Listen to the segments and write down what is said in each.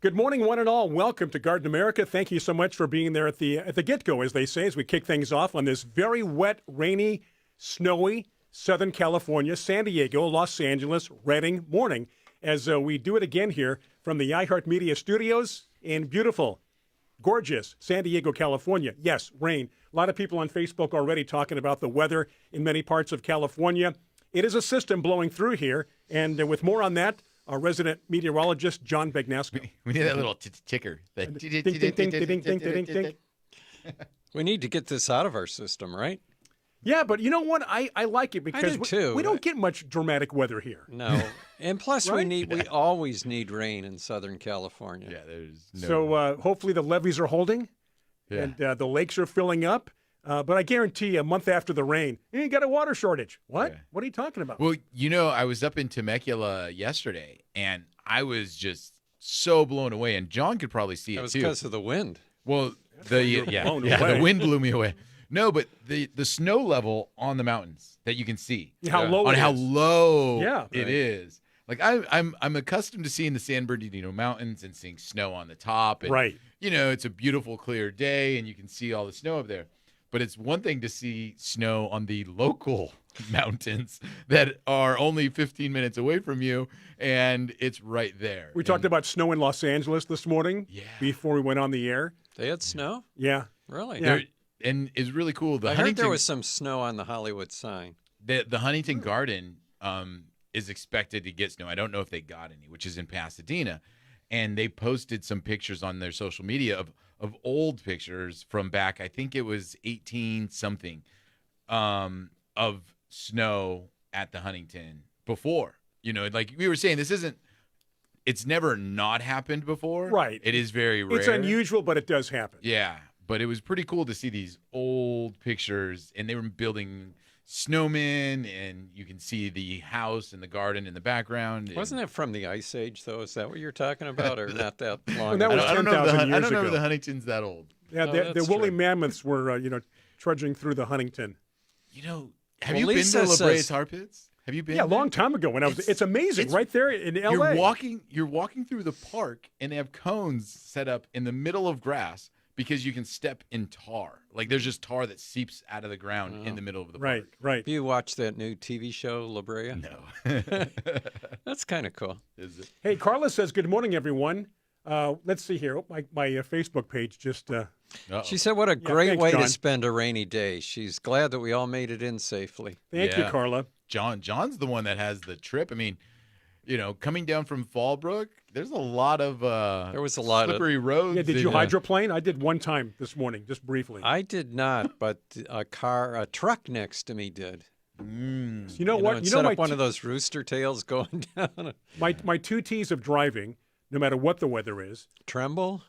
Good morning, one and all. Welcome to Garden America. Thank you so much for being there at the get-go, as they say, as we kick things off on this very wet, rainy, snowy Southern California, San Diego, Los Angeles, Redding morning, as we do it again here from the iHeartMedia studios in beautiful, gorgeous San Diego, California. Yes, rain. A lot of people on Facebook already talking about the weather in many parts of California. It is a system blowing through here, and with more on that, our resident meteorologist, John Begnasco. We need that little ticker. Ding, ding, ding, ding, ding, ding, ding, ding. We need to get this out of our system, right? Yeah, but you know what? I like it because we don't get much dramatic weather here. No, and plus Right? we always need rain in Southern California. Yeah, there's no. So hopefully the levees are holding, Yeah. and the lakes are filling up. But I guarantee you, a month after the rain, you got a water shortage. What? Yeah. What are you talking about? Well, I was up in Temecula yesterday, and I was just so blown away. And John could probably see That it was too. because of the wind. Well, blown away. the wind blew me away. No, but the snow level on the mountains that you can see How low on it how is. low Yeah. it is. Like I'm accustomed to seeing the San Bernardino Mountains and seeing snow on the top. And, Right. It's a beautiful, clear day, and you can see all the snow up there. But it's one thing to see snow on the local mountains that are only 15 minutes away from you, and it's right there. We talked about snow in Los Angeles this morning. Yeah. Before we went on the air. They had snow? Yeah. Really? Yeah. And it's really cool. I heard there was some snow on the Hollywood sign. The Huntington Garden is expected to get snow. I don't know if they got any, which is in Pasadena. And they posted some pictures on their social media of old pictures from back, I think it was 18-something, of snow at the Huntington before. Like we were saying, it's never not happened before. Right. It is very rare. It's unusual, but it does happen. Yeah, but it was pretty cool to see these old pictures, and they were building snowmen, and you can see the house and the garden in the background. Wasn't that from the Ice Age, though? Is that what you're talking about, or not that long? That was I don't know 10,000 years I don't know ago. if the Huntington's that old. Yeah, Oh, the that's woolly true. mammoths were, trudging through the Huntington. Have Well, you been Lisa to La Brea says- Tar Pits? Have you been? Yeah, a there? long time ago when I was. It's amazing, it's- right there in L.A. You're walking through the park, and they have cones set up in the middle of grass because you can step in tar. Like there's just tar that seeps out of the ground in the middle of the Right, park. right. Have you watched that new TV show, La Brea? No. That's kind of cool. Is it? Hey, Carla says, good morning, everyone. Let's see here. Oh, my Facebook page just. Uh-oh. She said, what a great thanks, way John. to spend a rainy day. She's glad that we all made it in safely. Thank you, Yeah. Carla. John's the one that has the trip. I mean, coming down from Fallbrook, there's a lot of There was a lot of- slippery roads. Yeah, did you and, hydroplane? I did one time this morning, just briefly. I did not, but a truck next to me did. You know what? Instead my of one of those rooster tails going down. my two T's of driving, no matter what the weather is. Tremble?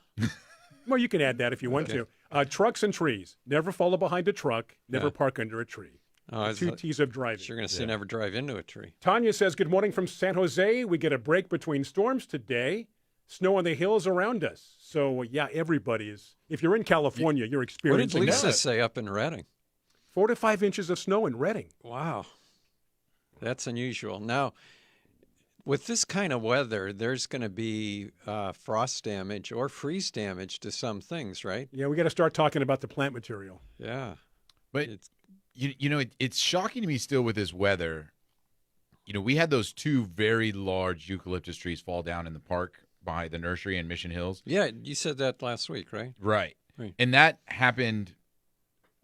Well, you can add that if you want to. Trucks and trees. Never follow behind a truck. Never Yeah. park under a tree. Oh, Two T's of driving. You're going to say never drive into a tree. Tanya says, good morning from San Jose. We get a break between storms today. Snow on the hills around us. So, yeah, everybody is. If you're in California, you're What did experiencing Lisa that. say up in Redding? 4 to 5 inches of snow in Redding. Wow. That's unusual. Now, with this kind of weather, there's going to be frost damage or freeze damage to some things, right? Yeah, we got to start talking about the plant material. Yeah. But it's shocking to me still with this weather. We had those two very large eucalyptus trees fall down in the park by the nursery in Mission Hills. Yeah, you said that last week, right? Right. Right. And that happened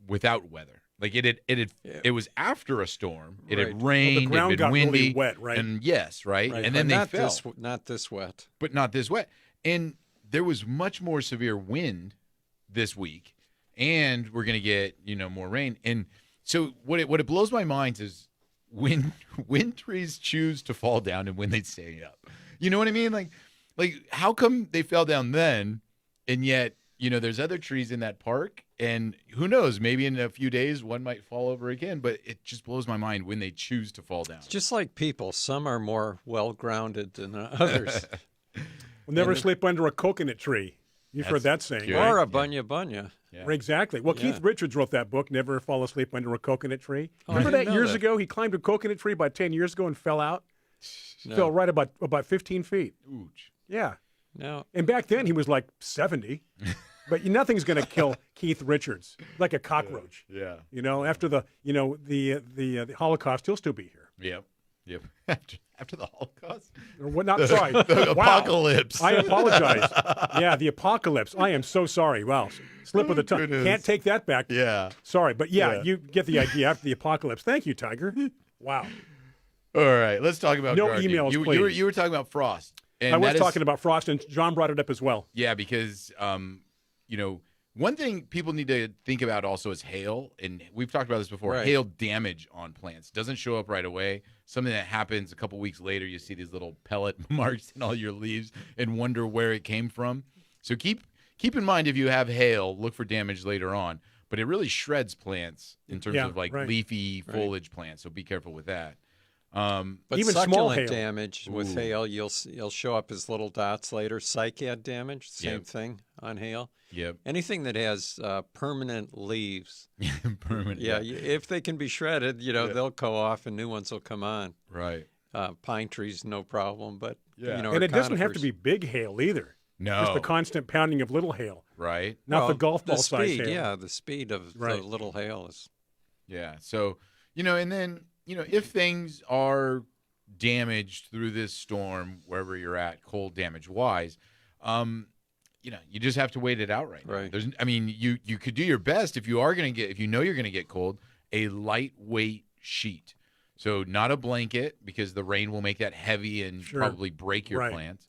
without weather. Like it was after a storm. It Right. had Well, rained, the ground it had got been really windy, wet, right? And yes, right. Right. And But then they not fell, not this wet. but not this wet. And there was much more severe wind this week, and we're going to get more rain. And so what it blows my mind is when trees choose to fall down and when they stay up. You know what I mean? Like how come they fell down then, and yet there's other trees in that park, and who knows, maybe in a few days one might fall over again, but it just blows my mind when they choose to fall down. It's just like people. Some are more well-grounded than others. We'll never sleep under a coconut tree. You've heard that saying, good. right? Or a bunya. Yeah. Exactly. Well, Yeah. Keith Richards wrote that book, Never Fall Asleep Under a Coconut Tree. Oh, I Remember didn't that know years that. ago? He climbed a coconut tree about 10 years ago and fell out. No. Fell right about 15 feet. Ooch. Yeah. Now, And back then he was like 70. But nothing's going to kill Keith Richards like a cockroach. Yeah. After the Holocaust, he'll still be here. Yep. After the Holocaust? Or what? Not sorry. The Wow. apocalypse. I apologize. Yeah, the apocalypse. I am so sorry. Wow, slip of the tongue. Goodness. Can't take that back. Yeah. Sorry, but Yeah. you get the idea. After the apocalypse. Thank you, Tiger. Wow. All right. Let's talk about No gardening. emails, You please. were talking about frost. And I was that is- talking about frost, and John brought it up as well. Yeah, because one thing people need to think about also is hail, and we've talked about this before. Right. Hail damage on plants doesn't show up right away. Something that happens a couple weeks later, you see these little pellet marks in all your leaves and wonder where it came from. So keep in mind, if you have hail, look for damage later on. But it really shreds plants in terms of like right. leafy foliage plants. So be careful with that. but even small succulent hail. damage with hail, you'll show up as little dots later. Cycad damage, same Yep. thing on hail. Yep. Anything that has permanent leaves, Permanent. if they can be shredded, they'll go off and new ones will come on. Right. Pine trees, no problem, but Yeah. And it doesn't have to conifers. be big hail either. No. Just the constant pounding of little hail, Right. not the Well, golf ball size speed, hail. Yeah, the speed of Right. the little hail is. Yeah. So, and then, if things are damaged through this storm, wherever you're at, cold damage wise, you just have to wait it out right now. Right. You could do your best if you're going to get cold, a lightweight sheet. So not a blanket, because the rain will make that heavy and Sure. probably break your Right. plants.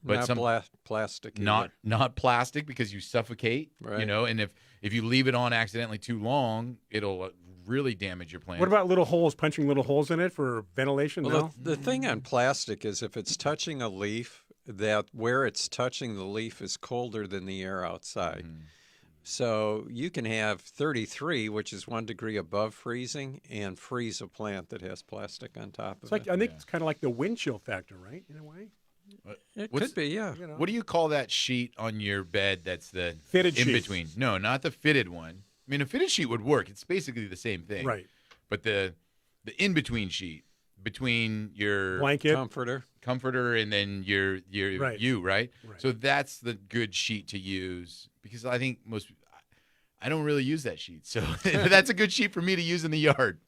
But Not plastic. not plastic, because you suffocate, Right. and if you leave it on accidentally too long, it'll really damage your plant. What about little holes, punching little holes in it for ventilation? Well, No? the thing on plastic is if it's touching a leaf, that where it's touching the leaf is colder than the air outside. Mm-hmm. So you can have 33, which is 1 degree above freezing, and freeze a plant that has plastic on top It's of like it. I think it's kind of like the wind chill factor, right? In a way. It What's- could be, yeah. What do you call that sheet on your bed that's the Fitted in sheet. between? No, not the fitted one. I mean, a fitted sheet would work. It's basically the same thing. Right. But the in between sheet between your Blanket. Comforter. and then your Right. right? Right. So that's the good sheet to use, because I think I don't really use that sheet. So that's a good sheet for me to use in the yard.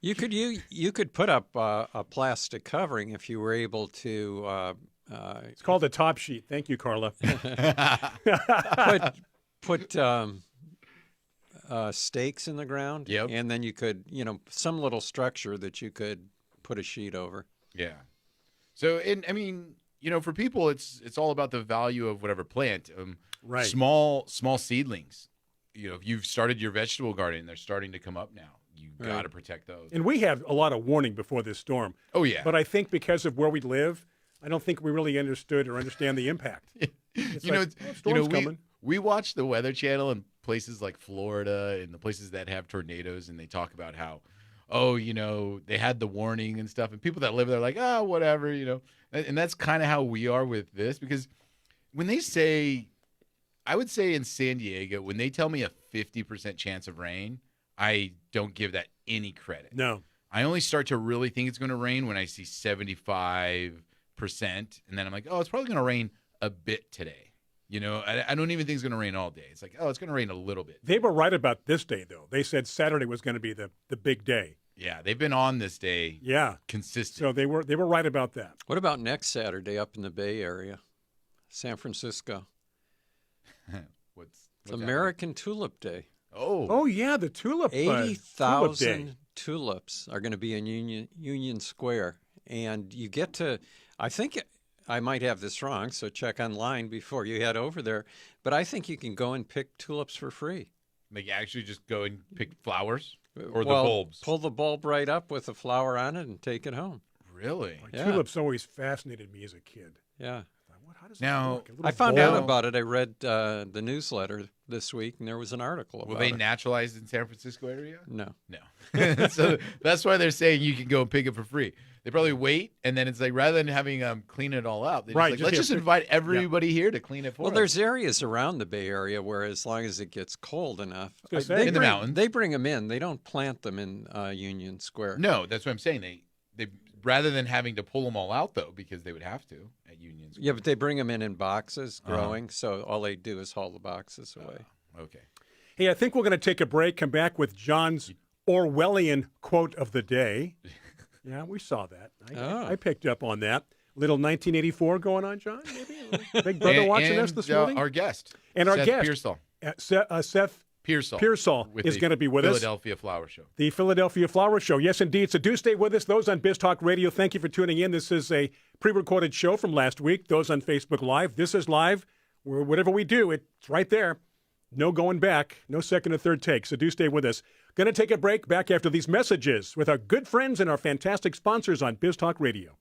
You could put up a plastic covering if you were able to It's called a top sheet. Thank you, Carla. put stakes in the ground. Yep. And then you could, some little structure that you could put a sheet over. Yeah. So, for people, it's all about the value of whatever plant. Right. Small seedlings. If you've started your vegetable garden, they're starting to come up now. You got to Right. protect those. And we had a lot of warning before this storm. Oh yeah. But I think because of where we live, I don't think we really understood or understand the impact. It's storm's coming. we watch the Weather Channel in places like Florida and the places that have tornadoes, and they talk about how, they had the warning and stuff, and people that live there are like, oh, whatever, and that's kind of how we are with this, because when they say, I would say in San Diego, when they tell me a 50% chance of rain, I don't give that any credit. No. I only start to really think it's going to rain when I see 75%, and then I'm like, oh, it's probably going to rain a bit today. I don't even think it's going to rain all day. It's like, oh, it's going to rain a little bit. They were right about this day, though. They said Saturday was going to be the big day. Yeah, they've been on this day Yeah. consistent. So they were right about that. What about next Saturday up in the Bay Area, San Francisco? What's It's happening? American Tulip Day. Oh yeah, the tulip. tulip day. 80,000 tulips are going to be in Union Square, and you get to. I think I might have this wrong, so check online before you head over there. But I think you can go and pick tulips for free. Like, actually just go and pick flowers or Well, the bulbs? Pull the bulb right up with a flower on it and take it home. Really? Yeah. Tulips always fascinated me as a kid. Yeah. How does Now, that work? A little I found bulb? out about it. I read the newsletter this week, and there was an article Will about they it. naturalized in San Francisco area? No. No. So that's why they're saying you can go and pick it for free. They probably wait, and then it's like, rather than having clean it all out, they Right, let's just pick- invite everybody here to clean it for Well, us. there's areas around the Bay Area where, as long as it gets cold enough, gonna say. they In the bring- mountains. they bring them in. They don't plant them in Union Square. No, that's what I'm saying. rather than having to pull them all out, though, because they would have to at Union Square. Yeah, but they bring them in boxes growing, so all they do is haul the boxes away. Okay. Hey, I think we're going to take a break, come back with John's Orwellian quote of the day. Yeah, we saw that. I picked up on that. Little 1984 going on, John, maybe? Big brother watching us this morning? Our guest. And our Seth guest. Pearsoll. Seth Pearsoll is going to be with us. Philadelphia Flower Show. The Philadelphia Flower Show. Yes, indeed. So do stay with us. Those on Biz Talk Radio, thank you for tuning in. This is a pre-recorded show from last week. Those on Facebook Live, this is live. Whatever we do, it's right there. No going back. No second or third take. So do stay with us. Going to take a break. Back after these messages with our good friends and our fantastic sponsors on Biz Talk Radio.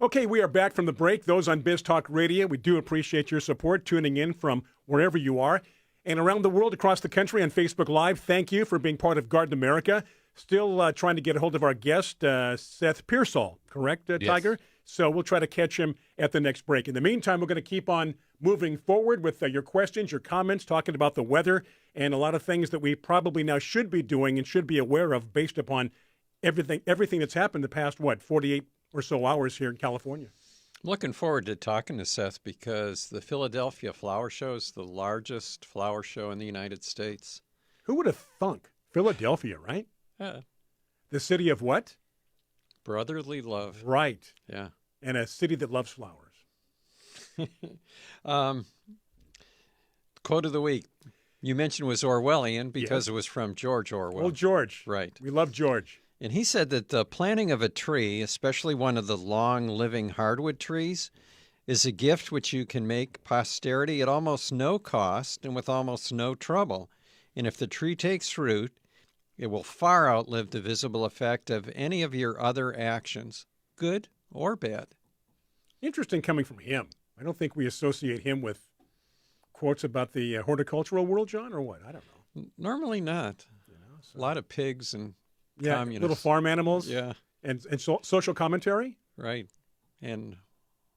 Okay, we are back from the break. Those on Biz Talk Radio, we do appreciate your support, tuning in from wherever you are. And around the world, across the country on Facebook Live, thank you for being part of Garden America. Still trying to get a hold of our guest, Seth Pearsoll, correct, Yes. Tiger? So we'll try to catch him at the next break. In the meantime, we're going to keep on moving forward with your questions, your comments, talking about the weather, and a lot of things that we probably now should be doing and should be aware of based upon everything that's happened the past, 48 or so hours here in California. I'm looking forward to talking to Seth because the Philadelphia Flower Show is the largest flower show in the United States. Who would have thunk? Philadelphia, right? The city of what? Brotherly love. Right. Yeah. And a city that loves flowers. Quote of the week. You mentioned was Orwellian because it was from George Orwell. Well, George. Right. We love George. And he said that the planting of a tree, especially one of the long-living hardwood trees, is a gift which you can make posterity at almost no cost and with almost no trouble. And if the tree takes root, it will far outlive the visible effect of any of your other actions, good or bad. Interesting coming from him. I don't think we associate him with quotes about the horticultural world, John, or what? I don't know. Normally not. A lot of pigs and communists. Little farm animals. Yeah. And social commentary. Right. And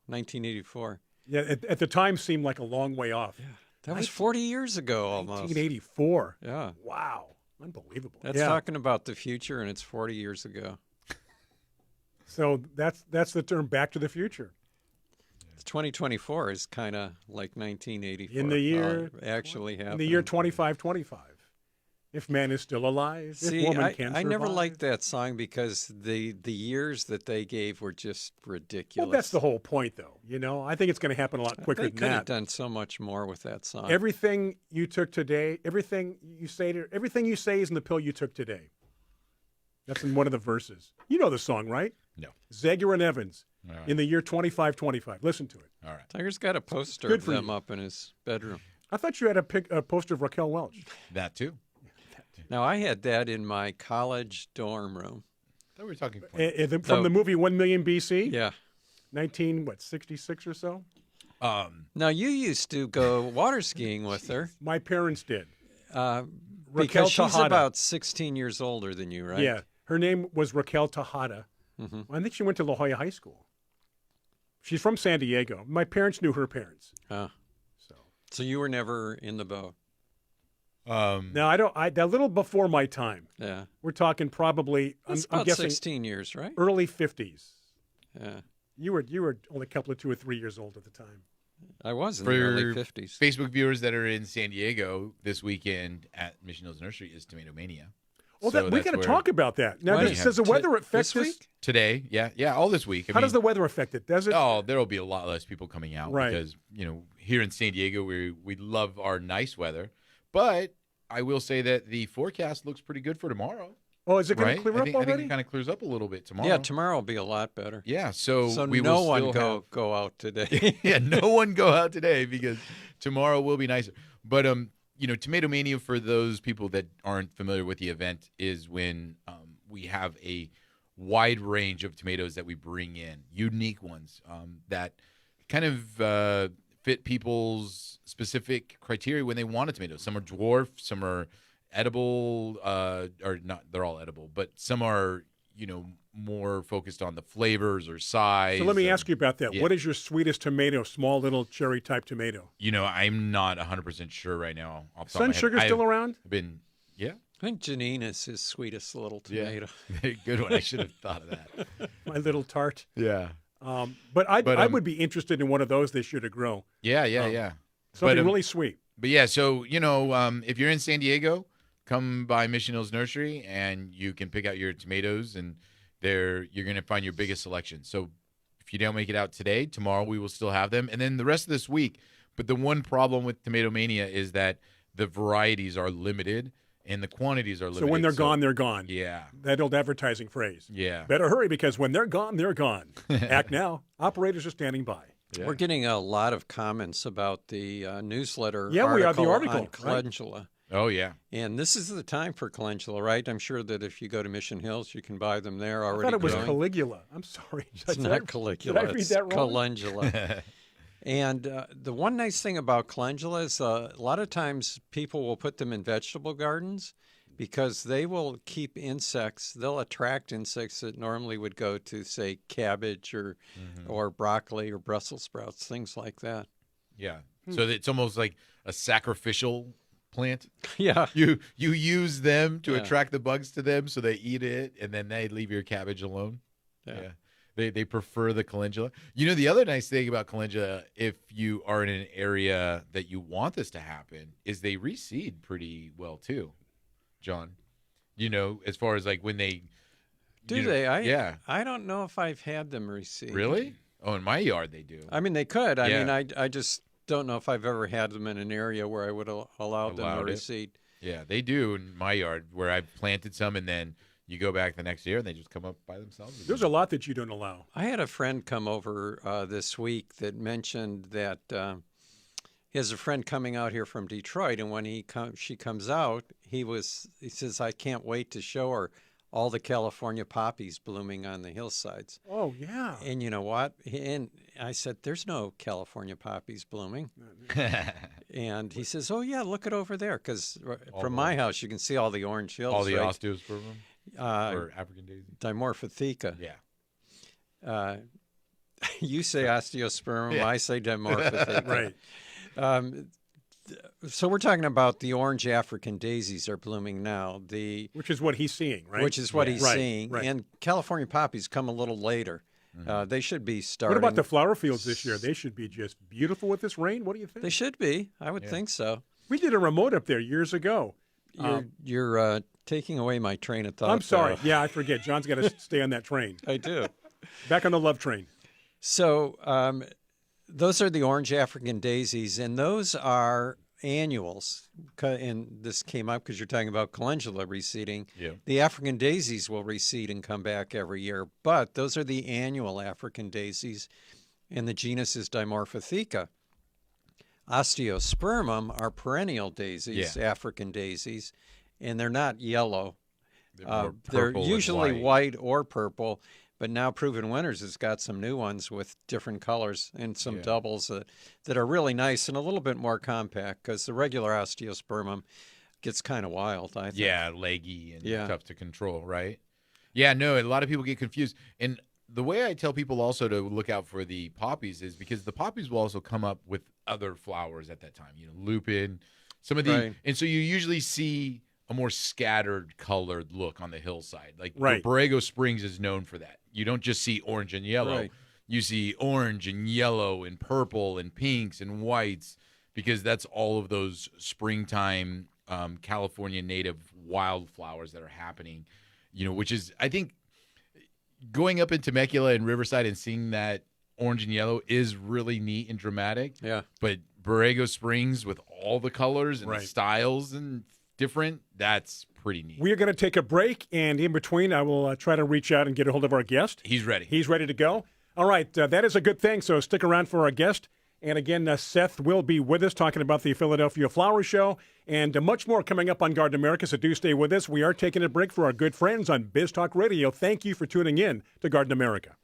1984. Yeah, at the time seemed like a long way off. Yeah. That was 40 years ago almost. 1984. Yeah. Wow. Unbelievable. That's talking about the future, and it's 40 years ago. So that's the term Back to the Future. 2024 is kind of like 1984. In the year actually happened. In the year 2525. If man is still alive, See, if woman can survive. I never liked that song because the years that they gave were just ridiculous. Well, that's the whole point, though. You know, I think it's going to happen a lot quicker They than could have that. done so much more with that song. Everything you took today, everything you say is in the pill you took today. That's in one of the verses. You know the song, right? No. Zager and Evans All right. in the year 2525. Listen to it. All right. Tiger's got a poster Good of for them you. up in his bedroom. I thought you had a poster of Raquel Welch. That too. Now, I had that in my college dorm room. I thought we were talking From the movie 1 Million BC? Yeah. 66 or so? Now, you used to go water skiing with her. My parents did. Raquel Because she's Tejada. about 16 years older than you, right? Yeah, her name was Raquel Tejada. I think she went to La Jolla High School. She's from San Diego. My parents knew her parents. So you were never in the boat. No, I don't. A little before my time. Yeah. We're talking probably. That's I'm about guessing 16 years, right? early 50s. Yeah. You were only a couple of 2 or 3 years old at the time. I was in For the early 50s. Facebook viewers that are in San Diego this weekend at Mission Hills Nursery is Tomato Mania. Well, So we that's got to where- talk about that. Now, When? does the weather affect this this? week? Today. Yeah, all this week. How does the weather affect it? Does it? Oh, there will be a lot less people coming out Right. because here in San Diego we love our nice weather, but I will say that the forecast looks pretty good for tomorrow. Oh, is it going Right? to clear I up think already? it kind of clears up a little bit tomorrow. Yeah, tomorrow will be a lot better. Yeah, so So we no will one still go out today. yeah, no one go out today because tomorrow will be nicer. But Tomato Mania, for those people that aren't familiar with the event, is when we have a wide range of tomatoes that we bring in, unique ones that kind of fit people's specific criteria when they want a tomato. Some are dwarf, some are edible, or not. They're all edible, but some are more focused on the flavors or size. So let me ask you about that. yeah. What is your sweetest tomato? Small little cherry type tomato. I'm not 100% sure right now. Off the top of Sun my head. Sugar still around? I've been, yeah, I think Janine is his sweetest little tomato. good one. I should have thought of that. My little tart. Yeah, But I would be interested in one of those this year to grow. yeah. Something But, really sweet. But yeah, so if you're in San Diego, come by Mission Hills Nursery and you can pick out your tomatoes, and you're going to find your biggest selection. So if you don't make it out today, tomorrow we will still have them, and then the rest of this week. But the one problem with Tomato Mania is that the varieties are limited and the quantities are limited. So when they're gone, they're gone. Yeah, That old advertising phrase. yeah. Better hurry because when they're gone, they're gone. Act now. Operators are standing by. Yeah. We're getting a lot of comments about the newsletter Yeah, we are, the article, on right? calendula. Oh yeah. And this is the time for calendula, right? I'm sure that if you go to Mission Hills, you can buy them there I already thought it was growing. Caligula. I'm sorry. It's not Caligula. Did I read it's that wrong? calendula. And the one nice thing about calendula is a lot of times people will put them in vegetable gardens because they will keep insects. They'll attract insects that normally would go to, say, cabbage or broccoli or Brussels sprouts, things like that. Yeah. So it's almost like a sacrificial plant. Yeah. You use them to Yeah. attract the bugs to them, so they eat it, and then they leave your cabbage alone. Yeah. They prefer the calendula. The other nice thing about calendula, if you are in an area that you want this to happen, is they reseed pretty well too, John. As far as like when they Do they? yeah. I don't know if I've had them reseed. Really? Oh, in my yard they do. I mean, they could. I Yeah. mean, I just don't know if I've ever had them in an area where I would allow them to Allowed it. reseed. Yeah, they do in my yard where I planted some, and then you go back the next year and they just come up by themselves again. There's a lot that you don't allow. I had a friend come over this week that mentioned that he has a friend coming out here from Detroit, and when she comes out, he says, I can't wait to show her all the California poppies blooming on the hillsides. Oh, yeah. And you know what? And I said, there's no California poppies blooming. And he says, oh, yeah, look it over there. Because from my house, you can see all the orange hills. All the right? osteospermum or African daisy. Dimorphotheca. Yeah. You say osteospermum, Yeah. I say dimorphotheca. Right. So we're talking about the orange African daisies are blooming now. Which is what he's seeing, right? Which is what Yeah. he's Right, seeing. right. And California poppies come a little later. They should be starting. What about the flower fields this year? They should be just beautiful with this rain. What do you think? They should be. I would think so. We did a remote up there years ago. You're taking away my train of thought. I'm sorry. though. Yeah, I forget. John's got to stay on that train. I do. Back on the love train. So those are the orange African daisies, and those are annuals. And this came up because you're talking about calendula reseeding. Yeah. The African daisies will reseed and come back every year, but those are the annual African daisies, and the genus is Dimorphotheca. Osteospermum are perennial daisies, African daisies, and they're not yellow. They're They're purple and usually white or purple, but now Proven Winners has got some new ones with different colors and some doubles that are really nice and a little bit more compact because the regular osteospermum gets kind of wild, I think. Yeah, leggy and Yeah. tough to control, right? Yeah, no, a lot of people get confused. And the way I tell people also to look out for the poppies is because the poppies will also come up with other flowers at that time, lupin, some of the, Right. and so you usually see a more scattered colored look on the hillside. Like Right. Borrego Springs is known for that. You don't just see orange and yellow. Right. You see orange and yellow and purple and pinks and whites because that's all of those springtime California native wildflowers that are happening, which is, I think, going up in Temecula and Riverside and seeing that orange and yellow is really neat and dramatic. Yeah. But Borrego Springs with all the colors and Right. the styles and different, that's pretty neat. We are going to take a break, and in between, I will try to reach out and get a hold of our guest. He's ready. He's ready to go. All right, that is a good thing, so stick around for our guest. And again, Seth will be with us talking about the Philadelphia Flower Show and much more coming up on Garden America, so do stay with us. We are taking a break for our good friends on Biz Talk Radio. Thank you for tuning in to Garden America.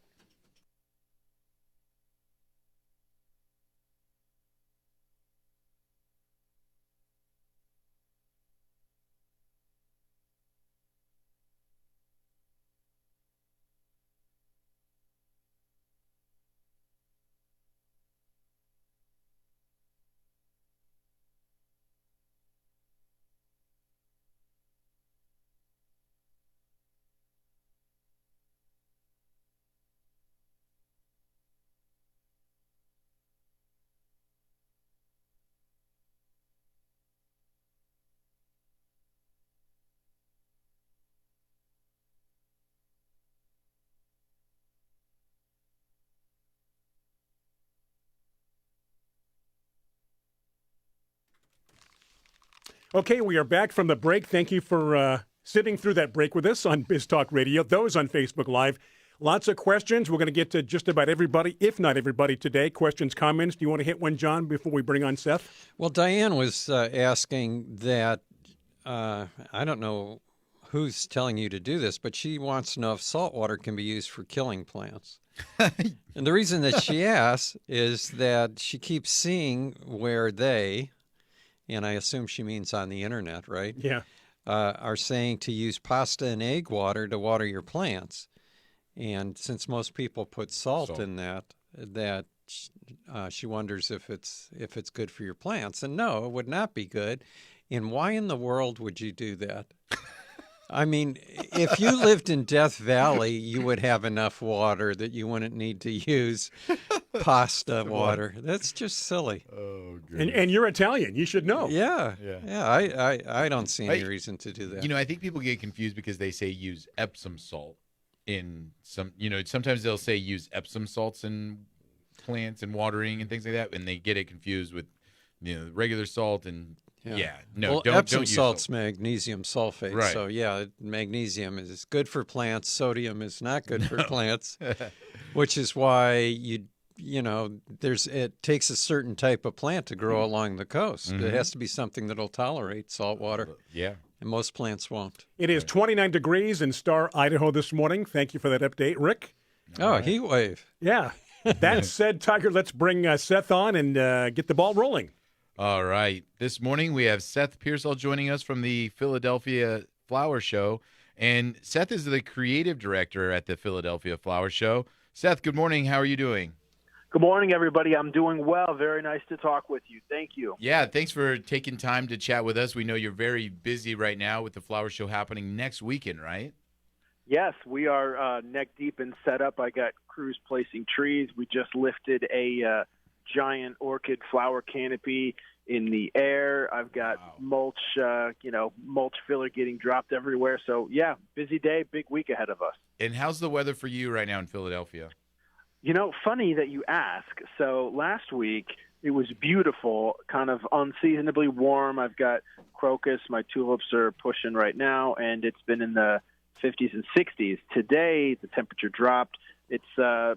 Okay, we are back from the break. Thank you for sitting through that break with us on Biz Talk Radio, those on Facebook Live. Lots of questions. We're going to get to just about everybody, if not everybody today. Questions, comments. Do you want to hit one, John, before we bring on Seth? Well, Diane was asking that, I don't know who's telling you to do this, but she wants to know if salt water can be used for killing plants. And the reason that she asks is that she keeps seeing where they, and I assume she means on the internet, right? Yeah. Are saying to use pasta and egg water to water your plants. And since most people put salt in that she wonders if it's good for your plants. And no, it would not be good. And why in the world would you do that? I mean, if you lived in Death Valley, you would have enough water that you wouldn't need to use pasta water. That's just silly. Oh, And you're Italian. You should know. Yeah. I don't see any reason to do that. I think people get confused because they say use Epsom salt in some, sometimes they'll say use Epsom salts in plants and watering and things like that, and they get it confused with, regular salt and don't Epsom use salt's salt. magnesium sulfate. Right. So magnesium is good for plants. Sodium is not good for plants, which is why it takes a certain type of plant to grow along the coast. Mm-hmm. It has to be something that'll tolerate salt water. Yeah. And most plants won't. It is 29 degrees in Star, Idaho this morning. Thank you for that update, Rick. Heat wave. Yeah. That said, Tiger, let's bring Seth on and get the ball rolling. All right. This morning we have Seth Pearsoll joining us from the Philadelphia Flower Show. And Seth is the creative director at the Philadelphia Flower Show. Seth, good morning. How are you doing? Good morning, everybody. I'm doing well. Very nice to talk with you. Thank you. Yeah, thanks for taking time to chat with us. We know you're very busy right now with the Flower Show happening next weekend, right? Yes, we are neck deep in setup. I got crews placing trees. We just lifted a giant orchid flower canopy in the air. I've got mulch filler getting dropped everywhere. So, yeah, busy day, big week ahead of us. And how's the weather for you right now in Philadelphia? Funny that you ask. So last week it was beautiful, kind of unseasonably warm. I've got crocus. My tulips are pushing right now, and it's been in the 50s and 60s. Today the temperature dropped. It's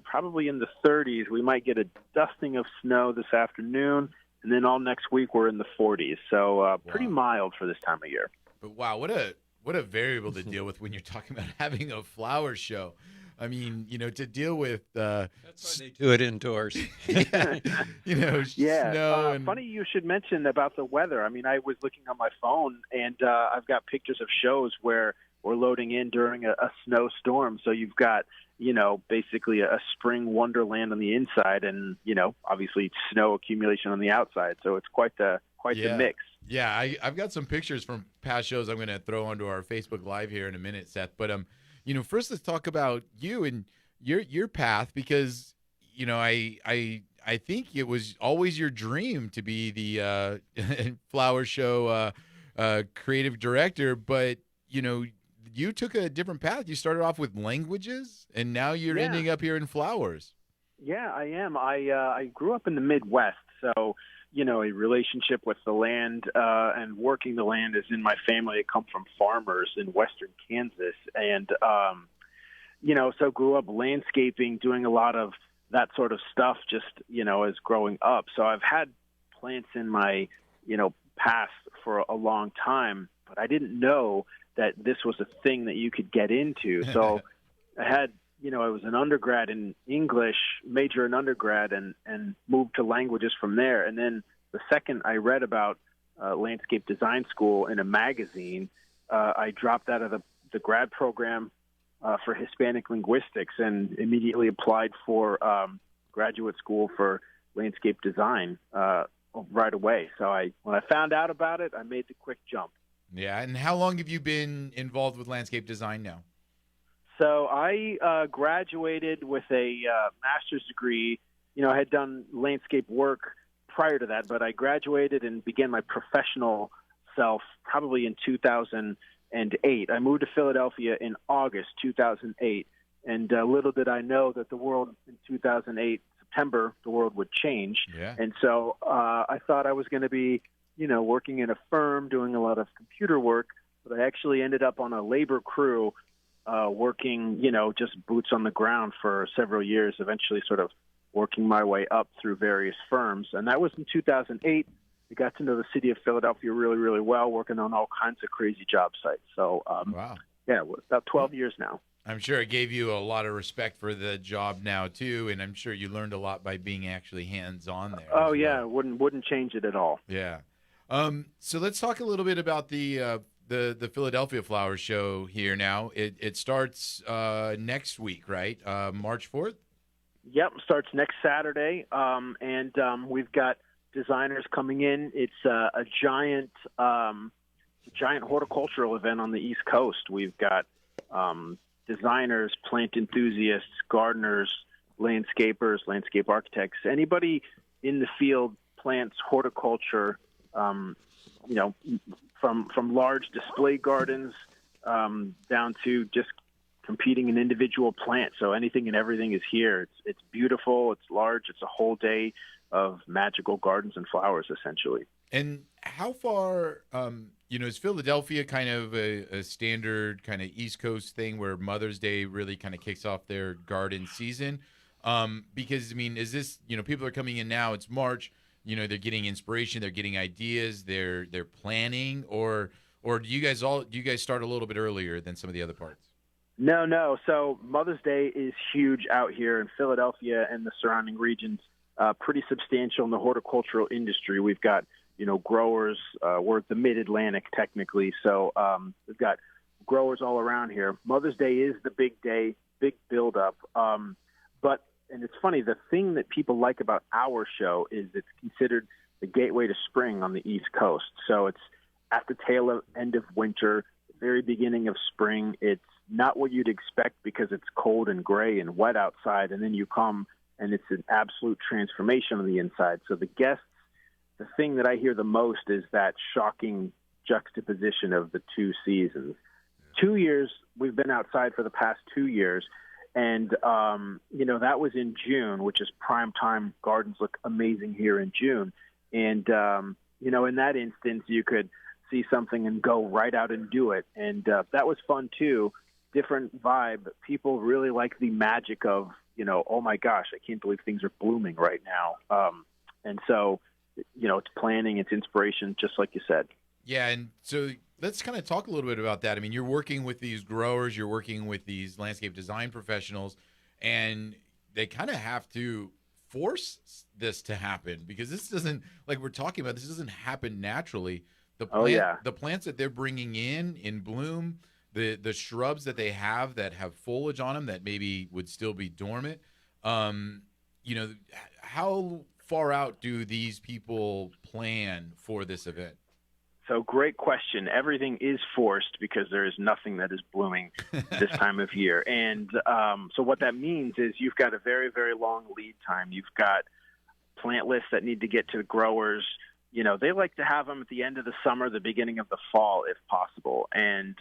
probably in the 30s. We might get a dusting of snow this afternoon, and then all next week we're in the 40s. So pretty mild for this time of year. But wow, what a variable to deal with when you're talking about having a flower show. I mean, to deal with, That's why they do it indoors. Yeah. snow and Funny you should mention about the weather. I mean, I was looking on my phone, and I've got pictures of shows where we're loading in during a snowstorm. So you've got, basically a spring wonderland on the inside, and obviously snow accumulation on the outside. So it's quite the mix. Yeah, I've got some pictures from past shows I'm going to throw onto our Facebook Live here in a minute, Seth. But first let's talk about you and your path, because I think it was always your dream to be the flower show creative director, but you took a different path. You started off with languages, and now you're ending up here in flowers. Yeah, I am. I grew up in the Midwest, so a relationship with the land and working the land is in my family. I come from farmers in western Kansas, and so grew up landscaping, doing a lot of that sort of stuff just as growing up. So I've had plants in my past for a long time, but I didn't know that this was a thing that you could get into. So I had, I was an undergrad in English, major in undergrad, and moved to languages from there. And then the second I read about landscape design school in a magazine, I dropped out of the grad program for Hispanic linguistics and immediately applied for graduate school for landscape design right away. So when I found out about it, I made the quick jump. Yeah, and how long have you been involved with landscape design now? So I graduated with a master's degree. I had done landscape work prior to that, but I graduated and began my professional self probably in 2008. I moved to Philadelphia in August 2008, and little did I know that the world in 2008, September, the world would change. Yeah. And so I thought I was going to be working in a firm, doing a lot of computer work, but I actually ended up on a labor crew working, just boots on the ground for several years, eventually sort of working my way up through various firms. And that was in 2008. I got to know the city of Philadelphia really, really well, working on all kinds of crazy job sites. So, wow. Yeah, about 12 years now. I'm sure it gave you a lot of respect for the job now, too, and I'm sure you learned a lot by being actually hands-on there. Oh, yeah, wouldn't change it at all. Yeah. So let's talk a little bit about the Philadelphia Flower Show here now. It starts next week, right? March 4th? Yep, starts next Saturday, and we've got designers coming in. It's a giant horticultural event on the East Coast. We've got designers, plant enthusiasts, gardeners, landscapers, landscape architects, anybody in the field, plants, horticulture, from large display gardens down to just competing in individual plants. So anything and everything is here. It's beautiful. It's large. It's a whole day of magical gardens and flowers, essentially. And how far, is Philadelphia kind of a standard kind of East Coast thing where Mother's Day really kind of kicks off their garden season? Because, I mean, is this, people are coming in now, it's March, they're getting inspiration, they're getting ideas, they're planning, or do you guys start a little bit earlier than some of the other parts? No. So Mother's Day is huge out here in Philadelphia and the surrounding regions, pretty substantial in the horticultural industry. We've got, growers. We're the mid-Atlantic technically, so we've got growers all around here. Mother's Day is the big day, big build-up. And it's funny, the thing that people like about our show is it's considered the gateway to spring on the East Coast. So it's at the end of winter, the very beginning of spring. It's not what you'd expect because it's cold and gray and wet outside, and then you come and it's an absolute transformation on the inside. So the thing that I hear the most is that shocking juxtaposition of the two seasons. 2 years, we've been outside for the past 2 years, and, that was in June, which is prime time. Gardens look amazing here in June. And, in that instance, you could see something and go right out and do it. And that was fun, too. Different vibe. People really like the magic of, oh, my gosh, I can't believe things are blooming right now. And so, it's planning, it's inspiration, just like you said. Yeah, and so let's kind of talk a little bit about that. I mean, you're working with these growers, you're working with these landscape design professionals, and they kind of have to force this to happen because this doesn't, like we're talking about, this doesn't happen naturally. The plants that they're bringing in bloom, the shrubs that they have that have foliage on them that maybe would still be dormant. How far out do these people plan for this event? So great question. Everything is forced because there is nothing that is blooming this time of year. And so what that means is you've got a very, very long lead time. You've got plant lists that need to get to the growers. They like to have them at the end of the summer, the beginning of the fall, if possible. And,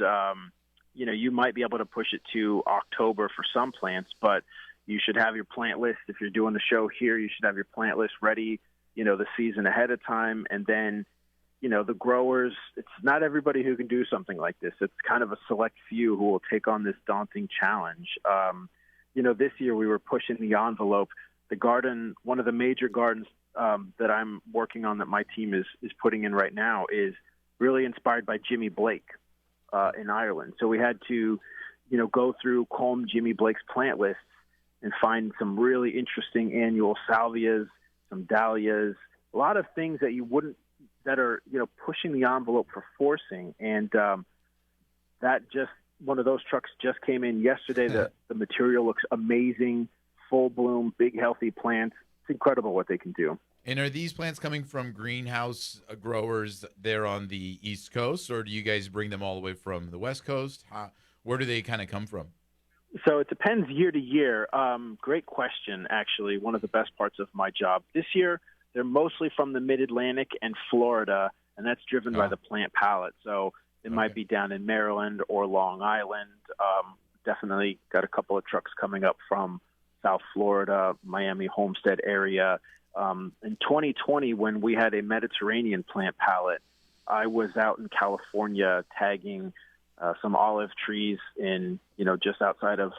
you might be able to push it to October for some plants, but you should have your plant list. If you're doing the show here, you should have your plant list ready, the season ahead of time. And then, the growers, it's not everybody who can do something like this. It's kind of a select few who will take on this daunting challenge. This year we were pushing the envelope. The garden, one of the major gardens that I'm working on that my team is putting in right now is really inspired by Jimmy Blake in Ireland. So we had to, go through, comb Jimmy Blake's plant lists and find some really interesting annual salvias, some dahlias, a lot of things that you wouldn't, that are, pushing the envelope for forcing. And that just, one of those trucks just came in yesterday. The material looks amazing, full bloom, big, healthy plants. It's incredible what they can do. And are these plants coming from greenhouse growers there on the East Coast, or do you guys bring them all the way from the West Coast? Where do they kind of come from? So it depends year to year. Great question, actually. One of the best parts of my job. This year, they're mostly from the Mid-Atlantic and Florida, and that's driven by the plant palette. So it might be down in Maryland or Long Island. Definitely got a couple of trucks coming up from South Florida, Miami, Homestead area. In 2020, when we had a Mediterranean plant palette, I was out in California tagging some olive trees in, just outside of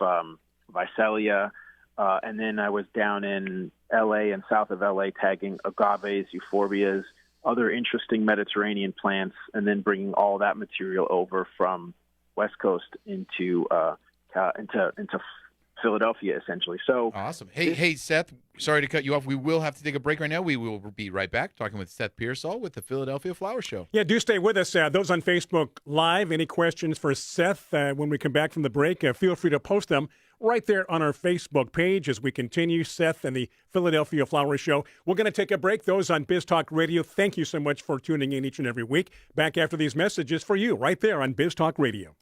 Visalia. And then I was down in L.A. and south of L.A. tagging agaves, euphorbias, other interesting Mediterranean plants, and then bringing all that material over from West Coast into Philadelphia, essentially. So awesome. Hey, Seth, sorry to cut you off. We will have to take a break right now. We will be right back talking with Seth Pearsoll with the Philadelphia Flower Show. Yeah, do stay with us. Those on Facebook Live, any questions for Seth when we come back from the break, feel free to post them right there on our Facebook page as we continue Seth and the Philadelphia Flower Show. We're going to take a break. Those on Biz Talk Radio, thank you so much for tuning in each and every week. Back after these messages for you right there on Biz Talk Radio.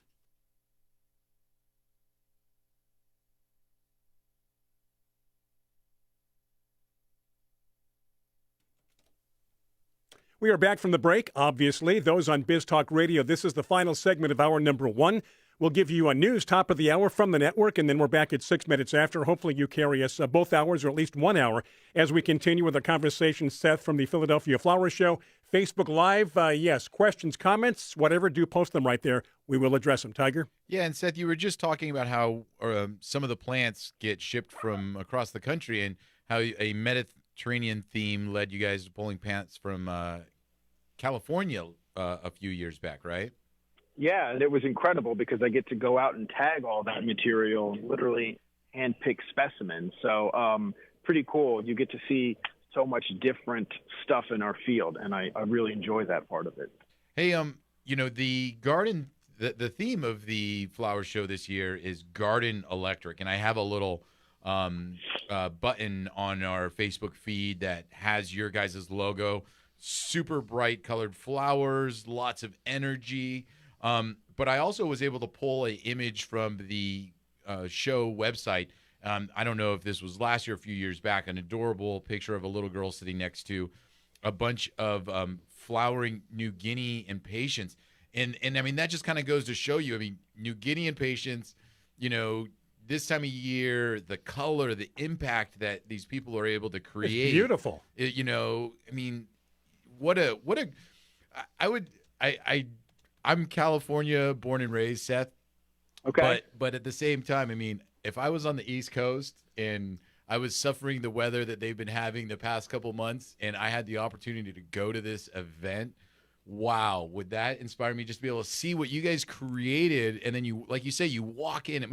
We are back from the break, obviously. Those on Biz Talk Radio, this is the final segment of hour number one. We'll give you a news top of the hour from the network, and then we're back at 6 minutes after. Hopefully you carry us both hours or at least 1 hour as we continue with our conversation. Seth from the Philadelphia Flower Show. Facebook Live, yes, questions, comments, whatever, do post them right there. We will address them. Tiger? Yeah, and Seth, you were just talking about how some of the plants get shipped from across the country and how a Mediterranean theme led you guys to pulling plants from California a few years back, right? Yeah, and it was incredible because I get to go out and tag all that material, literally hand-pick specimens. So pretty cool. You get to see so much different stuff in our field, and I really enjoy that part of it. Hey, the garden, the theme of the flower show this year is Garden Electric, and I have a little button on our Facebook feed that has your guys' logo, super bright colored flowers, lots of energy. But I also was able to pull an image from the show website. I don't know if this was last year or a few years back, an adorable picture of a little girl sitting next to a bunch of flowering New Guinea impatiens. And I mean, that just kind of goes to show you, I mean, New Guinea impatiens, this time of year, the color, the impact that these people are able to create. It's beautiful. I mean, I'm California born and raised, Seth. Okay. But at the same time, I mean, if I was on the East Coast and I was suffering the weather that they've been having the past couple months and I had the opportunity to go to this event, wow, would that inspire me just to be able to see what you guys created? And then you, like you say, you walk in,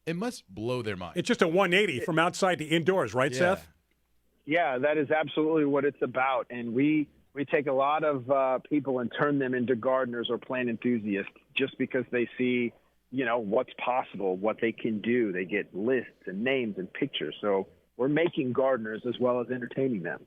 it must blow their mind. It's just a 180 from outside to indoors, right, Yeah. Seth? Yeah, that is absolutely what it's about. And we take a lot of people and turn them into gardeners or plant enthusiasts just because they see, what's possible, what they can do. They get lists and names and pictures. So we're making gardeners as well as entertaining them.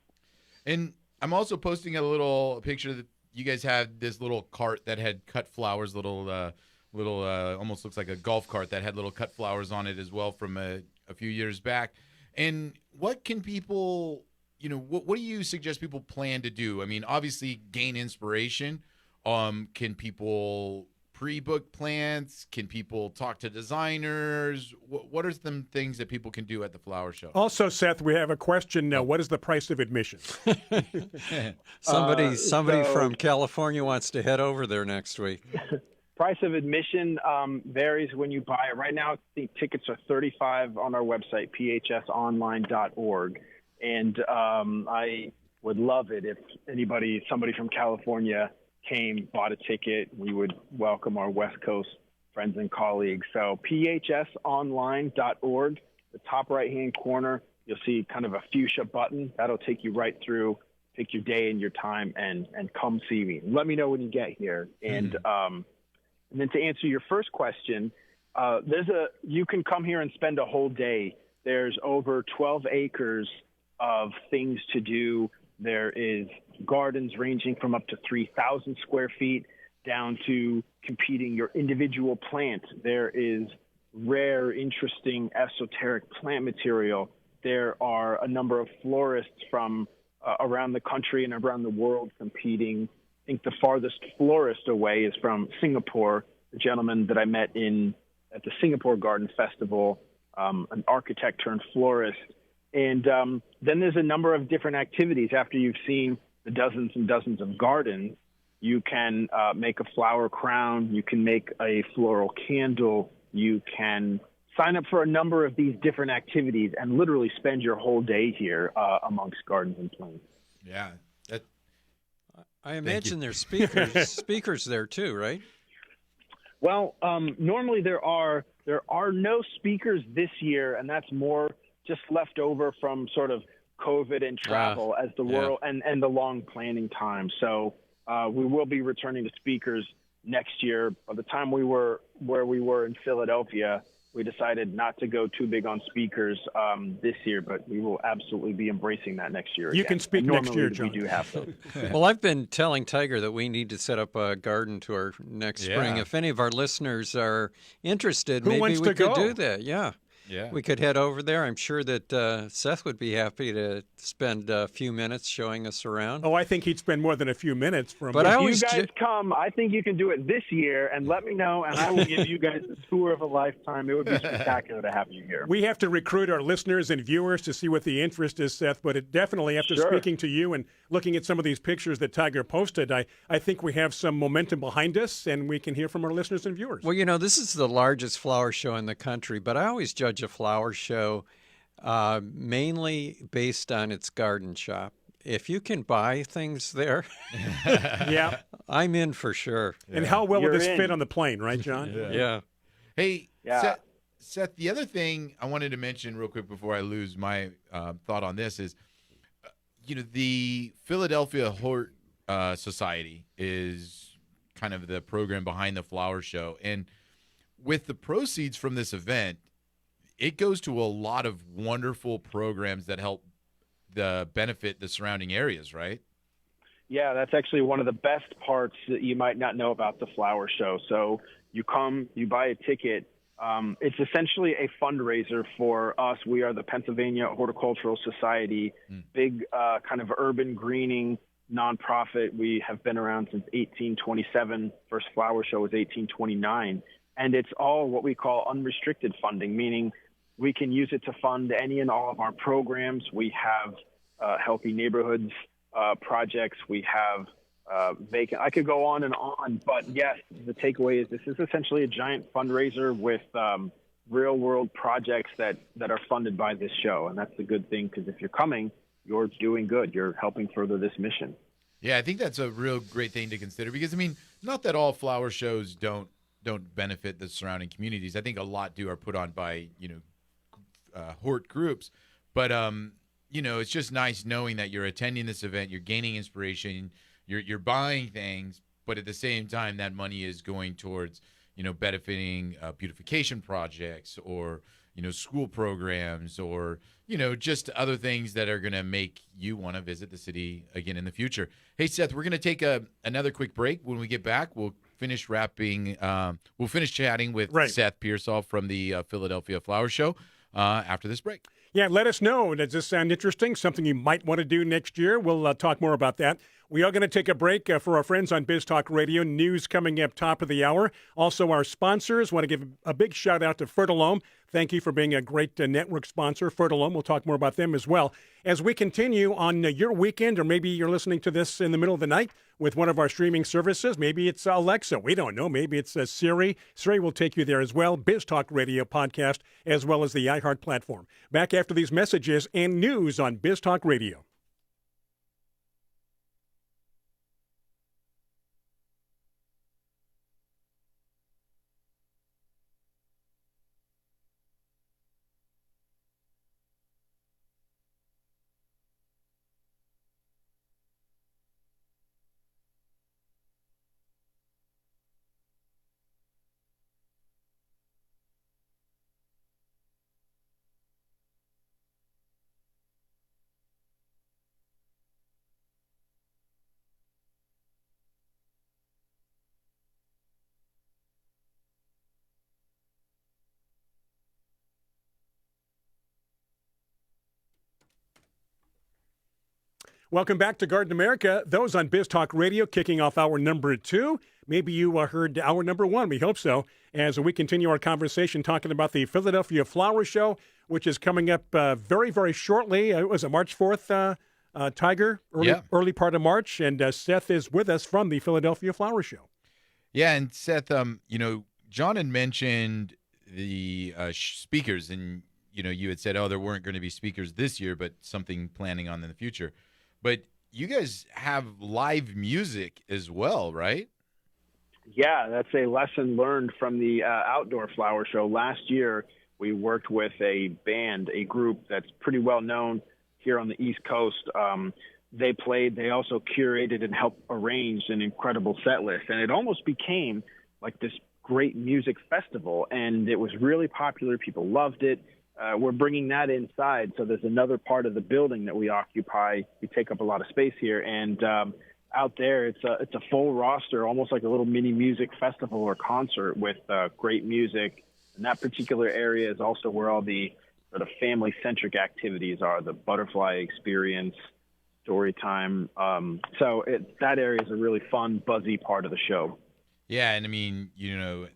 And I'm also posting a little picture that you guys had this little cart that had cut flowers, little almost looks like a golf cart that had little cut flowers on it as well from a few years back. And what can people, what do you suggest people plan to do? I mean, obviously gain inspiration. Can people pre-book plants? Can people talk to designers? What are some things that people can do at the flower show? Also, Seth, we have a question now. What is the price of admission? Somebody so- from California wants to head over there next week. Price of admission varies when you buy it. Right now, I think tickets are $35 on our website, phsonline.org. And I would love it if somebody from California came, bought a ticket. We would welcome our West Coast friends and colleagues. So phsonline.org, the top right-hand corner, you'll see kind of a fuchsia button. That'll take you right through, pick your day and your time, and come see me. Let me know when you get here. And then to answer your first question, you can come here and spend a whole day. There's over 12 acres of things to do. There is gardens ranging from up to 3,000 square feet down to competing your individual plant. There is rare, interesting, esoteric plant material. There are a number of florists from around the country and around the world competing. I think the farthest florist away is from Singapore, the gentleman that I met at the Singapore Garden Festival, an architect turned florist. And then there's a number of different activities. After you've seen the dozens and dozens of gardens, you can make a flower crown, you can make a floral candle, you can sign up for a number of these different activities and literally spend your whole day here amongst gardens and plants. Yeah. I imagine there's speakers there too, right? Well, normally there are no speakers this year, and that's more just left over from sort of COVID and travel as the world and the long planning time. So we will be returning to speakers next year. By the time we were where we were in Philadelphia, we decided not to go too big on speakers this year, but we will absolutely be embracing that next year. You again. can speak And next normally year, John. We do have those. Well, I've been telling Tiger that we need to set up a garden tour next spring. Yeah. If any of our listeners are interested, Who maybe wants we to could go? do that. Yeah. Yeah. We could head over there. I'm sure that Seth would be happy to spend a few minutes showing us around. Oh, I think he'd spend more than a few minutes from. But I If always you guys come, I think you can do it this year, and let me know, and I will give you guys a tour of a lifetime. It would be spectacular to have you here. We have to recruit our listeners and viewers to see what the interest is, Seth. But it definitely, after Sure. speaking to you and looking at some of these pictures that Tiger posted, I think we have some momentum behind us, and we can hear from our listeners and viewers. Well, this is the largest flower show in the country, but I always judge a flower show mainly based on its garden shop. If you can buy things there, Yeah. I'm in for sure. And how well would You're this in. fit on the plane, right, John? Yeah. Hey, Yeah. Seth, the other thing I wanted to mention real quick before I lose my thought on this is, the Philadelphia Hort Society is kind of the program behind the flower show. And with the proceeds from this event, it goes to a lot of wonderful programs that help benefit the surrounding areas, right? Yeah, that's actually one of the best parts that you might not know about the flower show. So you come, you buy a ticket. It's essentially a fundraiser for us. We are the Pennsylvania Horticultural Society, big kind of urban greening nonprofit. We have been around since 1827. First flower show was 1829. And it's all what we call unrestricted funding, meaning we can use it to fund any and all of our programs. We have healthy neighborhoods projects. We have vacant. I could go on and on, but yes, the takeaway is this is essentially a giant fundraiser with real world projects that are funded by this show. And that's the good thing, because if you're coming, you're doing good. You're helping further this mission. Yeah, I think that's a real great thing to consider because, I mean, not that all flower shows don't benefit the surrounding communities. I think a lot are put on by, hort groups. But, it's just nice knowing that you're attending this event, you're gaining inspiration, you're buying things, but at the same time, that money is going towards, benefiting beautification projects or, school programs or, just other things that are going to make you want to visit the city again in the future. Hey, Seth, we're going to take another quick break. When we get back, we'll finish chatting with Seth Pearsoll from the Philadelphia Flower Show after this break. Yeah, let us know. Does this sound interesting? Something you might want to do next year? We'll talk more about that. We are going to take a break for our friends on Biz Talk Radio. News coming up top of the hour. Also, our sponsors. Want to give a big shout out to Fertilome. Thank you for being a great network sponsor, Fertilome. We'll talk more about them as well. As we continue on your weekend, or maybe you're listening to this in the middle of the night with one of our streaming services. Maybe it's Alexa. We don't know. Maybe it's Siri. Siri will take you there as well. Biz Talk Radio podcast, as well as the iHeart platform. Back after these messages and news on Biz Talk Radio. Welcome back to Garden America. Those on Biz Talk Radio kicking off hour number 2. Maybe you heard hour number 1. We hope so. As we continue our conversation talking about the Philadelphia Flower Show, which is coming up very, very shortly. It was March 4th, Tiger, early part of March. And Seth is with us from the Philadelphia Flower Show. Yeah, and Seth, John had mentioned the speakers, and, you had said, there weren't going to be speakers this year, but something planning on in the future. But you guys have live music as well, right? Yeah, that's a lesson learned from the outdoor flower show. Last year, we worked with a band, a group that's pretty well known here on the East Coast. They played, they also curated and helped arrange an incredible set list. And it almost became like this great music festival. And it was really popular. People loved it. We're bringing that inside. So there's another part of the building that we occupy. We take up a lot of space here. And out there, it's a full roster, almost like a little mini music festival or concert with great music. And that particular area is also where all the sort of family-centric activities are, the butterfly experience, story time. So that area is a really fun, buzzy part of the show. Yeah, and I mean,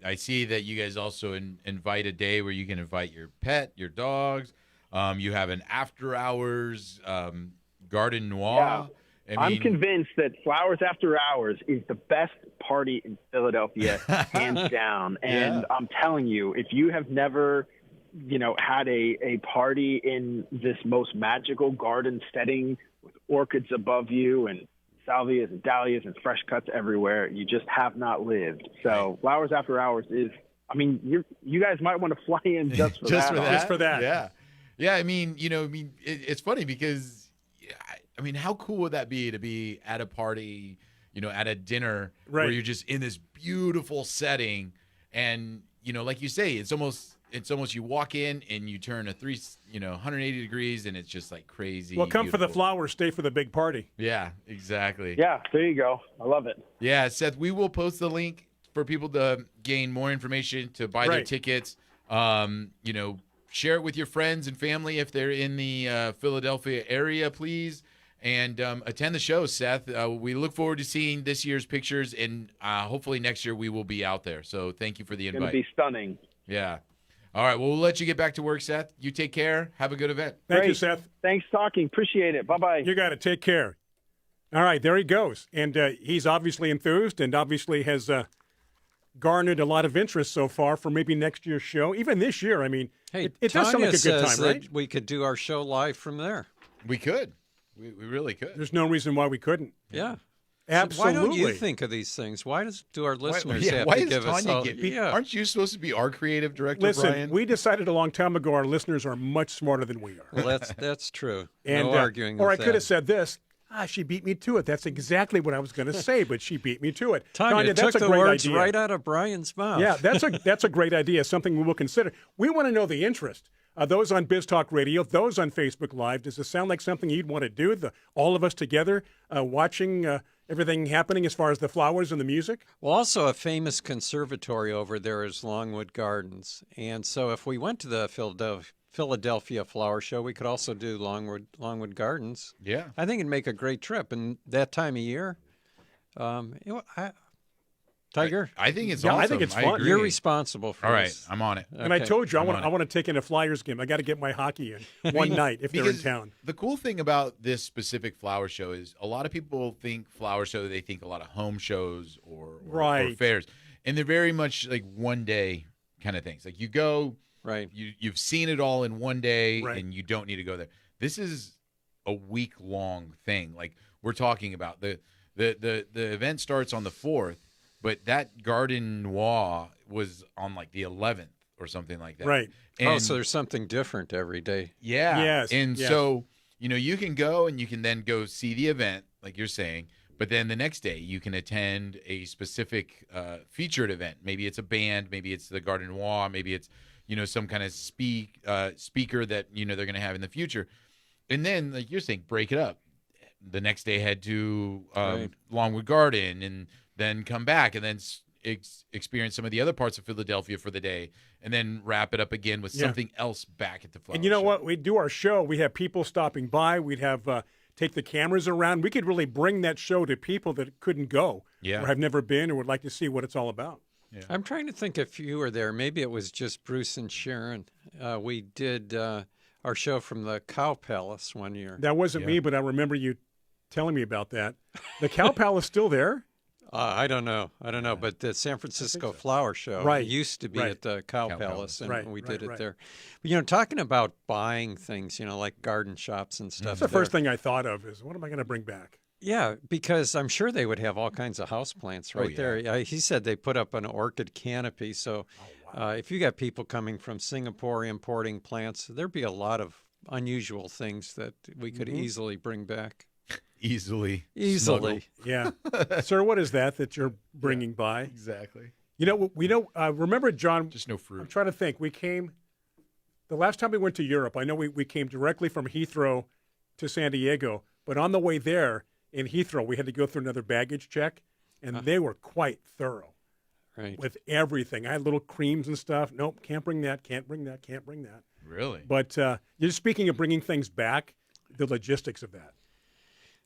I see that you guys also invite a day where you can invite your pet, your dogs. You have an after-hours garden noir. Yeah. I'm convinced that Flowers After Hours is the best party in Philadelphia, hands down. And I'm telling you, if you have never, had a party in this most magical garden setting with orchids above you and salvias and dahlias and fresh cuts everywhere, you just have not lived. So Flowers After Hours is, you guys might want to fly in just for that. Just for that. Yeah. Yeah. I mean, it's funny because, how cool would that be to be at a party, at a dinner where you're just in this beautiful setting and, like you say, it's almost you walk in and you turn 180 degrees and it's just like crazy. Well, come beautiful. for the flowers, stay for the big party. Yeah, exactly. Yeah, there you go. I love it. Yeah, Seth, we will post the link for people to gain more information, to buy their tickets. Share it with your friends and family if they're in the Philadelphia area, please. And attend the show, Seth. We look forward to seeing this year's pictures, and hopefully next year we will be out there. So thank you for the invite. It's going to be stunning. Yeah. All right, well, we'll let you get back to work, Seth. You take care. Have a good event. Thank you, Seth. Thanks talking. Appreciate it. Bye-bye. You got it. Take care. All right, there he goes. And he's obviously enthused and obviously has garnered a lot of interest so far for maybe next year's show. Even this year, Hey, it does sound like a good time, right? We could do our show live from there. We could. We really could. There's no reason why we couldn't. Yeah. Absolutely. Why don't you think of these things? Do our listeners have why to does give us Tanya all? get? Aren't you supposed to be our creative director, Listen, Brian? we decided a long time ago our listeners are much smarter than we are. Well, that's true. And, no arguing or with I could have that. said this. She beat me to it. That's exactly what I was going to say, but she beat me to it. Tanya that's took a the great words idea. right out of Brian's mouth. Yeah, that's a great idea, something we will consider. We want to know the interest. Those on Biz Talk Radio, those on Facebook Live, does this sound like something you'd want to do, all of us together watching everything happening as far as the flowers and the music? Well, also a famous conservatory over there is Longwood Gardens. And so if we went to the Philadelphia Flower Show, we could also do Longwood Gardens. Yeah. I think it'd make a great trip. And that time of year, Tiger, I think it's Yeah, awesome. I think it's fun. agree. you're responsible for All right, this. I'm on it. And I Okay. told you, I'm on I it. want to take in a Flyers game. I got to get my hockey in one night if they're in Because town. The cool thing about this specific flower show is a lot of people think flower show, they think a lot of home shows or Right. fairs. And they're very much like one day kind of things. Like you go, Right. you've seen it all in one day Right. and you don't need to go there. This is a week-long thing. Like we're talking about the event starts on the 4th, but that Garden Noir was on like the 11th or something like that. Right. And So there's something different every day. yeah. Yes, And yes. so, you can go and you can then go see the event, like you're saying, but then the next day you can attend a specific featured event. Maybe it's a band, maybe it's the Garden Noir, maybe it's, some kind of speaker that, they're going to have in the future. And then, like you're saying, break it up. The next day head to Right. Longwood Garden and then come back and then experience some of the other parts of Philadelphia for the day and then wrap it up again with Yeah. something else back at the flower And you know show. what? We do our show. We have people stopping by. We'd have take the cameras around. We could really bring that show to people that couldn't go Yeah. or have never been or would like to see what it's all about. I'm trying to think if you were there. Maybe it was just Bruce and Sharon. We did our show from the Cow Palace one year. That wasn't me, but I remember you telling me about that. The Cow Palace still there? I don't know. But the San Francisco Flower Show Right, used to be right. at the Cow Cow Palace, and Right, we right, did it right. there. But, talking about buying things, like garden shops and stuff. That's the first thing I thought of is, what am I going to bring back? Yeah, because I'm sure they would have all kinds of houseplants right yeah. there. He said they put up an orchid canopy. So if you got people coming from Singapore importing plants, there'd be a lot of unusual things that we could easily bring back. Easily. Yeah. Sir, what is that you're bringing by? Exactly. Remember, John, Just no I'm fruit. trying to think. We came, the last time we went to Europe, I know we came directly from Heathrow to San Diego, but on the way there in Heathrow, we had to go through another baggage check, and they were quite thorough Right. with everything. I had little creams and stuff. Nope, can't bring that, can't bring that, can't bring that. Really? But you're speaking of bringing things back, the logistics of that.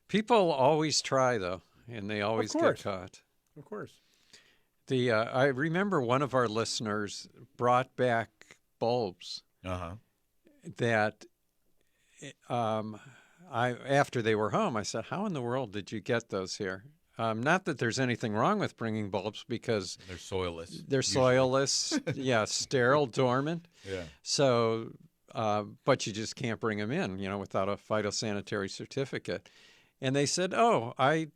People always try, though, and they always get course. caught. Of course. I remember one of our listeners brought back bulbs Uh-huh. that after they were home, I said, how in the world did you get those here? Not that there's anything wrong with bringing bulbs because They're soilless. they're soilless, sterile, dormant. Yeah. So, but you just can't bring them in, without a phytosanitary certificate. And they said, I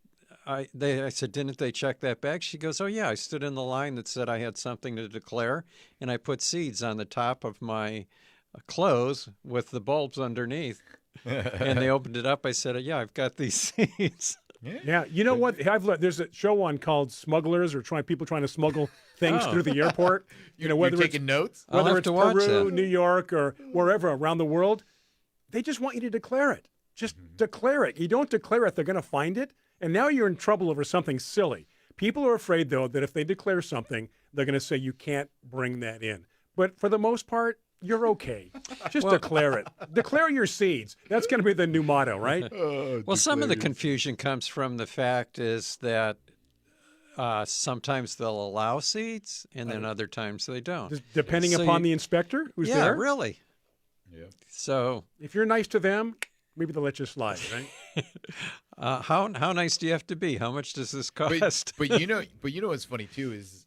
said, didn't they check that bag? She goes, oh, yeah, I stood in the line that said I had something to declare, and I put seeds on the top of my clothes with the bulbs underneath. And they opened it up. I said, yeah, I've got these seeds. Yeah, you know what? I've learned, there's a show on called Smugglers, or people trying to smuggle things through the airport. You're taking notes? I'll whether have it's to watch Peru, that. New York, or wherever around the world, they just want you to declare it. Just declare it. You don't declare it, they're going to find it, and now you're in trouble over something silly. People are afraid, though, that if they declare something, they're going to say you can't bring that in. But for the most part, you're okay. Just declare it. Declare your seeds. That's going to be the new motto, right? Well, some of the confusion comes from the fact is that sometimes they'll allow seeds, and then other times they don't. Just depending So upon you- the inspector who's Yeah, there. really. Yeah. So If you're nice to them, maybe they'll let you slide, right? how nice do you have to be? How much does this cost? But you know what's funny too is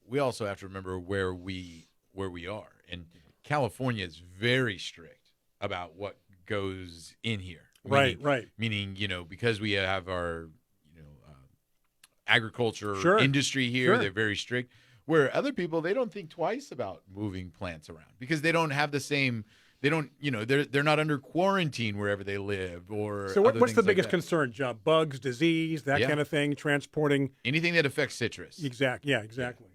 we also have to remember where we are, and California is very strict about what goes in here. Right, right. Meaning, because we have our agriculture Sure. industry here. Sure. They're very strict. Where other people, they don't think twice about moving plants around because they don't have the same. They don't, they're not under quarantine wherever they live or. So other what's the things like biggest that. concern, John? Bugs, disease, that Yeah. kind of thing, transporting. Anything that affects citrus. Yeah, exactly.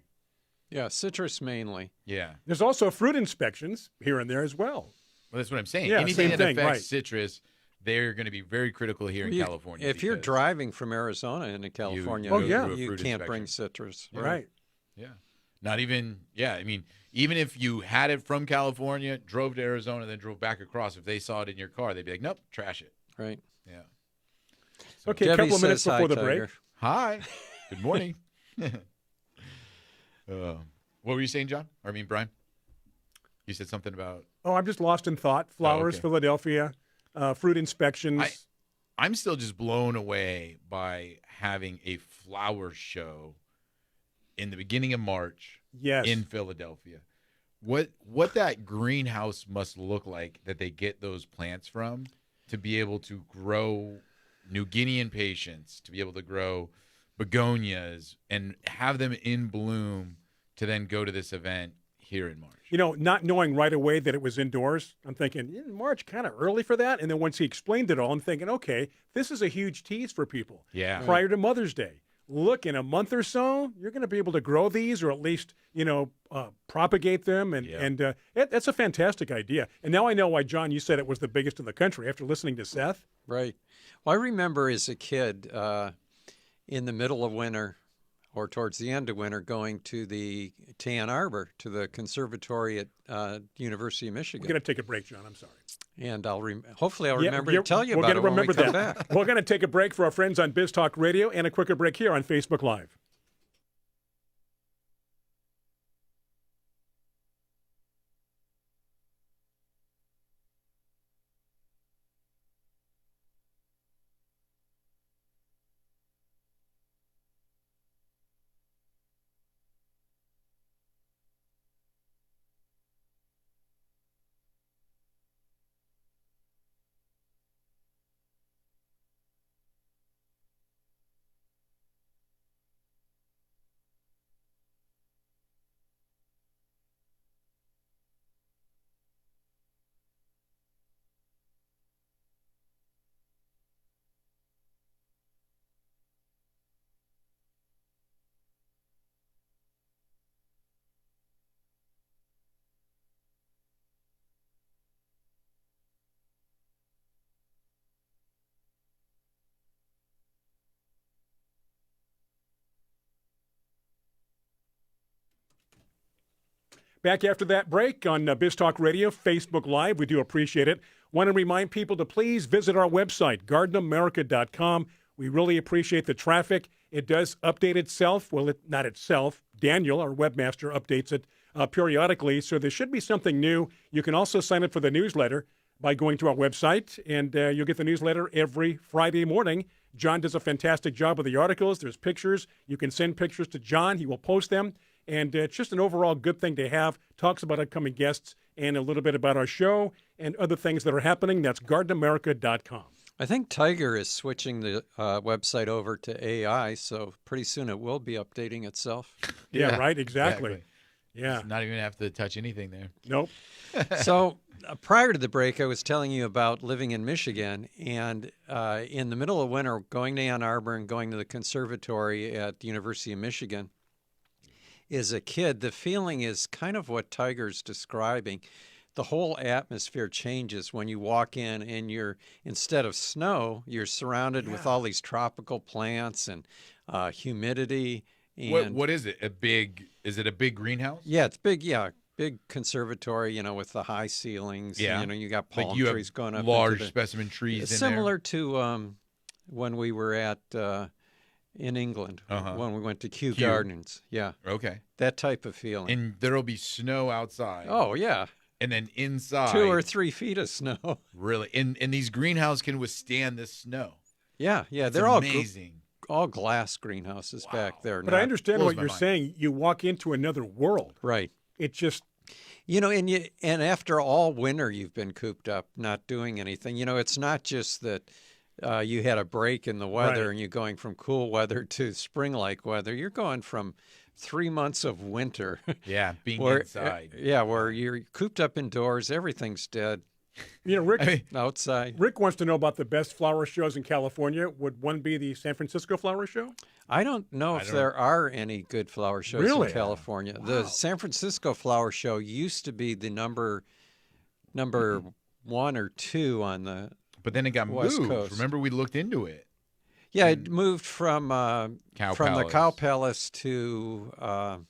Yeah, citrus mainly. Yeah. There's also fruit inspections here and there as well. Well, that's what I'm saying. Yeah, Anything same that thing, affects right. citrus, they're going to be very critical here in California. If you're because- driving from Arizona into California, Oh, yeah. you Fruit can't bring inspection. citrus. Right. Yeah. Not even, yeah. I mean, even if you had it from California, drove to Arizona, then drove back across, if they saw it in your car, they'd be like, nope, trash it. Right. Yeah. Okay, a Debbie couple of minutes says hi, before the Tiger. break. Hi. Good morning. What were you saying, John? Or I mean, Brian? You said something about. Oh, I'm just lost in thought. Flowers, okay. Philadelphia, fruit inspections. I'm still just blown away by having a flower show in the beginning of March Yes. in Philadelphia. What that greenhouse must look like that they get those plants from to be able to grow New Guinean patience, to be able to grow begonias and have them in bloom to then go to this event here in March. Not knowing right away that it was indoors, I'm thinking, March kind of early for that. And then once he explained it all, I'm thinking, okay, this is a huge tease for people. Yeah. Prior to Mother's Day. Look, in a month or so, you're going to be able to grow these or at least, propagate them. And that's a fantastic idea. And now I know why, John, you said it was the biggest in the country after listening to Seth. Right. Well, I remember as a kid in the middle of winter or towards the end of winter going to Ann Arbor, to the conservatory at University of Michigan. We're going to take a break, John. I'm sorry. And hopefully I'll remember to tell you we're about gonna it when we remember come that. back. We're going to take a break for our friends on Biz Talk Radio and a quicker break here on Facebook Live. Back after that break on Biz Talk Radio, Facebook Live. We do appreciate it. Want to remind people to please visit our website, gardenamerica.com. We really appreciate the traffic. It does update itself. Well, not itself. Daniel, our webmaster, updates it periodically. So there should be something new. You can also sign up for the newsletter by going to our website, and you'll get the newsletter every Friday morning. John does a fantastic job with the articles. There's pictures. You can send pictures to John. He will post them. And it's just an overall good thing to have. Talks about upcoming guests and a little bit about our show and other things that are happening. That's gardenamerica.com. I think Tiger is switching the website over to AI, so pretty soon it will be updating itself. Yeah, right, exactly. Yeah. Not even have to touch anything there. Nope. So prior to the break, I was telling you about living in Michigan, and in the middle of winter, going to Ann Arbor and going to the conservatory at the University of Michigan. As a kid, the feeling is kind of what Tiger's describing. The whole atmosphere changes when you walk in and instead of snow, you're surrounded with all these tropical plants and humidity. And What is it? Is it a big greenhouse? yeah, it's big. Yeah, big conservatory. with the high ceilings. Yeah. You got Like palm you have trees going up. large into specimen trees in similar to when we were at in England Uh-huh. when we went to Kew Kew. Gardens. Yeah, there. Okay. that type of feeling. And there'll be snow outside. Oh yeah, And then inside. 2 or 3 feet of snow. Really. And these greenhouses can withstand this snow. Yeah, It's they're amazing. all glass greenhouses back there. But I not- understand blows what my you're mind. saying. You walk into another world. Right. It just, And after all winter you've been cooped up, not doing anything. It's not just that you had a break in the weather Right. and you're going from cool weather to spring-like weather. You're going from 3 months of winter. Yeah, being where, inside. where you're cooped up indoors, everything's dead Rick, I mean, outside. Rick wants to know about the best flower shows in California. Would one be the San Francisco Flower Show? I don't know if there are any good flower shows Really? in California. The San Francisco Flower Show used to be the number one or two on the but then it got West moved. Coast. Remember, we looked into it. Yeah, it moved from the Cow Palace to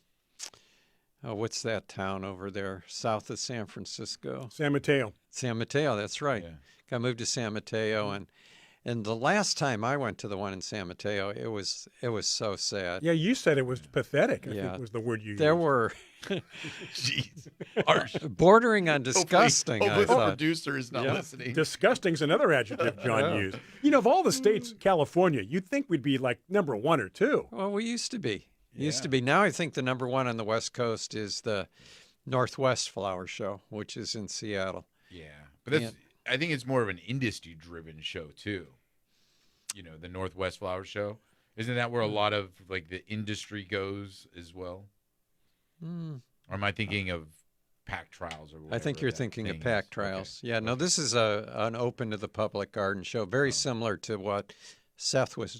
what's that town over there south of San Francisco? San Mateo. San Mateo. That's right. Yeah. Got moved to San Mateo, and the last time I went to the one in San Mateo, it was so sad. Yeah, you said it was pathetic. I Yeah. think was the word you There used. were Jeez, harsh. bordering on disgusting. Hopefully I the thought. producer is not listening. Disgusting's another adjective John used. Of all the states, California, you'd think we'd be like number 1 or 2. Well, we used to be. Used to be. Now I think the number one on the West Coast is the Northwest Flower Show, which is in Seattle. Yeah, but that's. I think it's more of an industry-driven show too. The Northwest Flower Show. Isn't that where a lot of like the industry goes as well? Or am I thinking of pack trials or whatever? I think you're that thinking of thing pack is? trials. Okay. Yeah, no, this is an open to the public garden show, very similar to what Seth was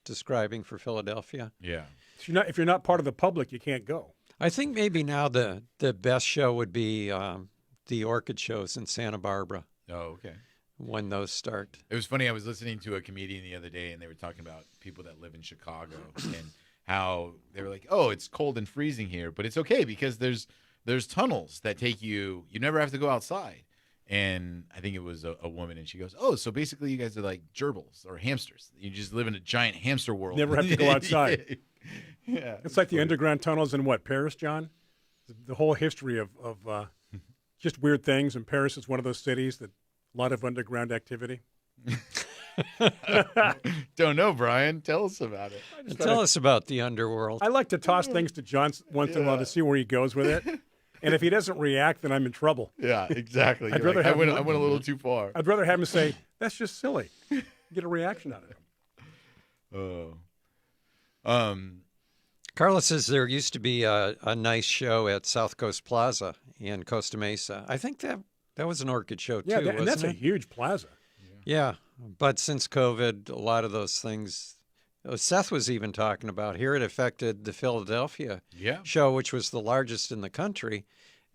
describing for Philadelphia. Yeah. If you're not part of the public, you can't go. I think maybe now the best show would be the orchid shows in Santa Barbara Oh, okay. when those start. It was funny. I was listening to a comedian the other day, and they were talking about people that live in Chicago and how they were like, "Oh, it's cold and freezing here, but it's okay because there's tunnels that take you. You never have to go outside." And I think it was a woman, and she goes, "Oh, so basically you guys are like gerbils or hamsters. You just live in a giant hamster world. Never have to go outside." Yeah, It's like the underground tunnels in Paris, John? The whole history of just weird things. And Paris is one of those cities that a lot of underground activity. Don't know, Brian. Tell us about it. Tell us about the underworld. I like to toss things to John once in a while to see where he goes with it. And if he doesn't react, then I'm in trouble. Yeah, exactly. I'd You're rather like, have I went a little too far. I'd rather have him say, "That's just silly." Get a reaction out of him. Carla says there used to be a nice show at South Coast Plaza in Costa Mesa. I think that was an orchid show too, Yeah, and wasn't that's a it? huge plaza. Yeah, but since COVID, a lot of those things. Seth was even talking about here. It affected the Philadelphia show, which was the largest in the country,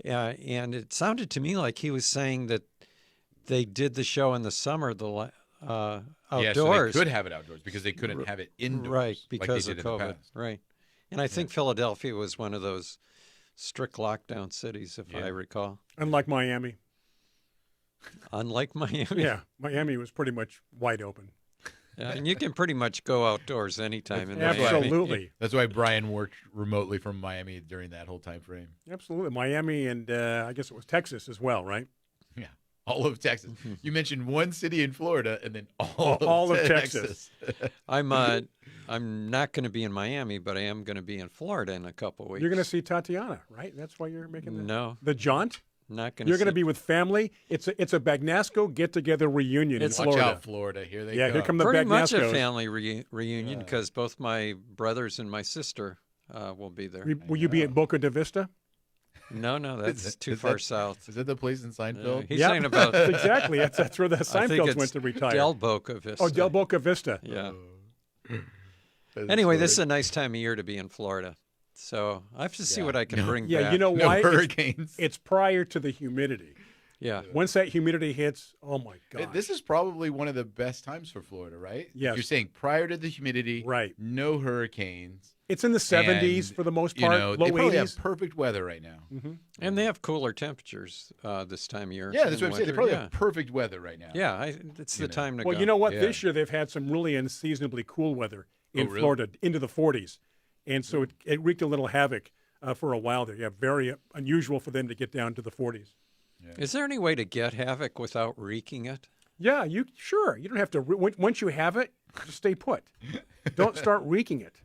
and it sounded to me like he was saying that they did the show in the summer, outdoors. Yeah, so they could have it outdoors because they couldn't have it indoors, right? Because like they of did in the COVID, past. right? And I think Philadelphia was one of those strict lockdown cities, if I recall. Unlike Miami. Unlike Miami. Yeah, Miami was pretty much wide open. Yeah, and you can pretty much go outdoors anytime in Miami. Absolutely. That's why Brian worked remotely from Miami during that whole time frame. Absolutely. Miami and I guess it was Texas as well, right? Yeah, all of Texas. You mentioned one city in Florida, and then all of Texas. I'm not going to be in Miami, but I am going to be in Florida in a couple of weeks. You're going to see Tatiana, right? That's why you're making the jaunt? Not going. You're going to be with family. It's a Bagnasco get-together reunion in Florida. Watch out, Florida. Here they go. Yeah, here come the pretty much a Bagnascos. family reunion because both my brothers and my sister will be there. Will you be at Boca de Vista? No, that's too far south. Is that the place in Seinfeld? He's saying about exactly. That's where the I think Seinfelds it's went to retire. Del Boca Vista. Oh, Del Boca Vista. Yeah. Anyway, this is a nice time of year to be in Florida. So I have to see what I can bring back. Yeah, you know No why? hurricanes. It's prior to the humidity. Yeah. Once that humidity hits, oh my God. This is probably one of the best times for Florida, right? Yes. You're saying prior to the humidity, Right. no hurricanes. It's in the 70s and, for the most part, low low they probably 80s. have perfect weather right now. And they have cooler temperatures this time of year. Yeah, that's in what I'm saying. They winter. probably Yeah. have perfect weather right now. Yeah, it's the time to Well, go. you know what? Yeah. This year they've had some really unseasonably cool weather in really? Florida into the 40s. And so it wreaked a little havoc for a while there. Yeah, very unusual for them to get down to the 40s. Is there any way to get havoc without wreaking it? Yeah, you don't have to. Once you have it, just stay put. Don't start wreaking it.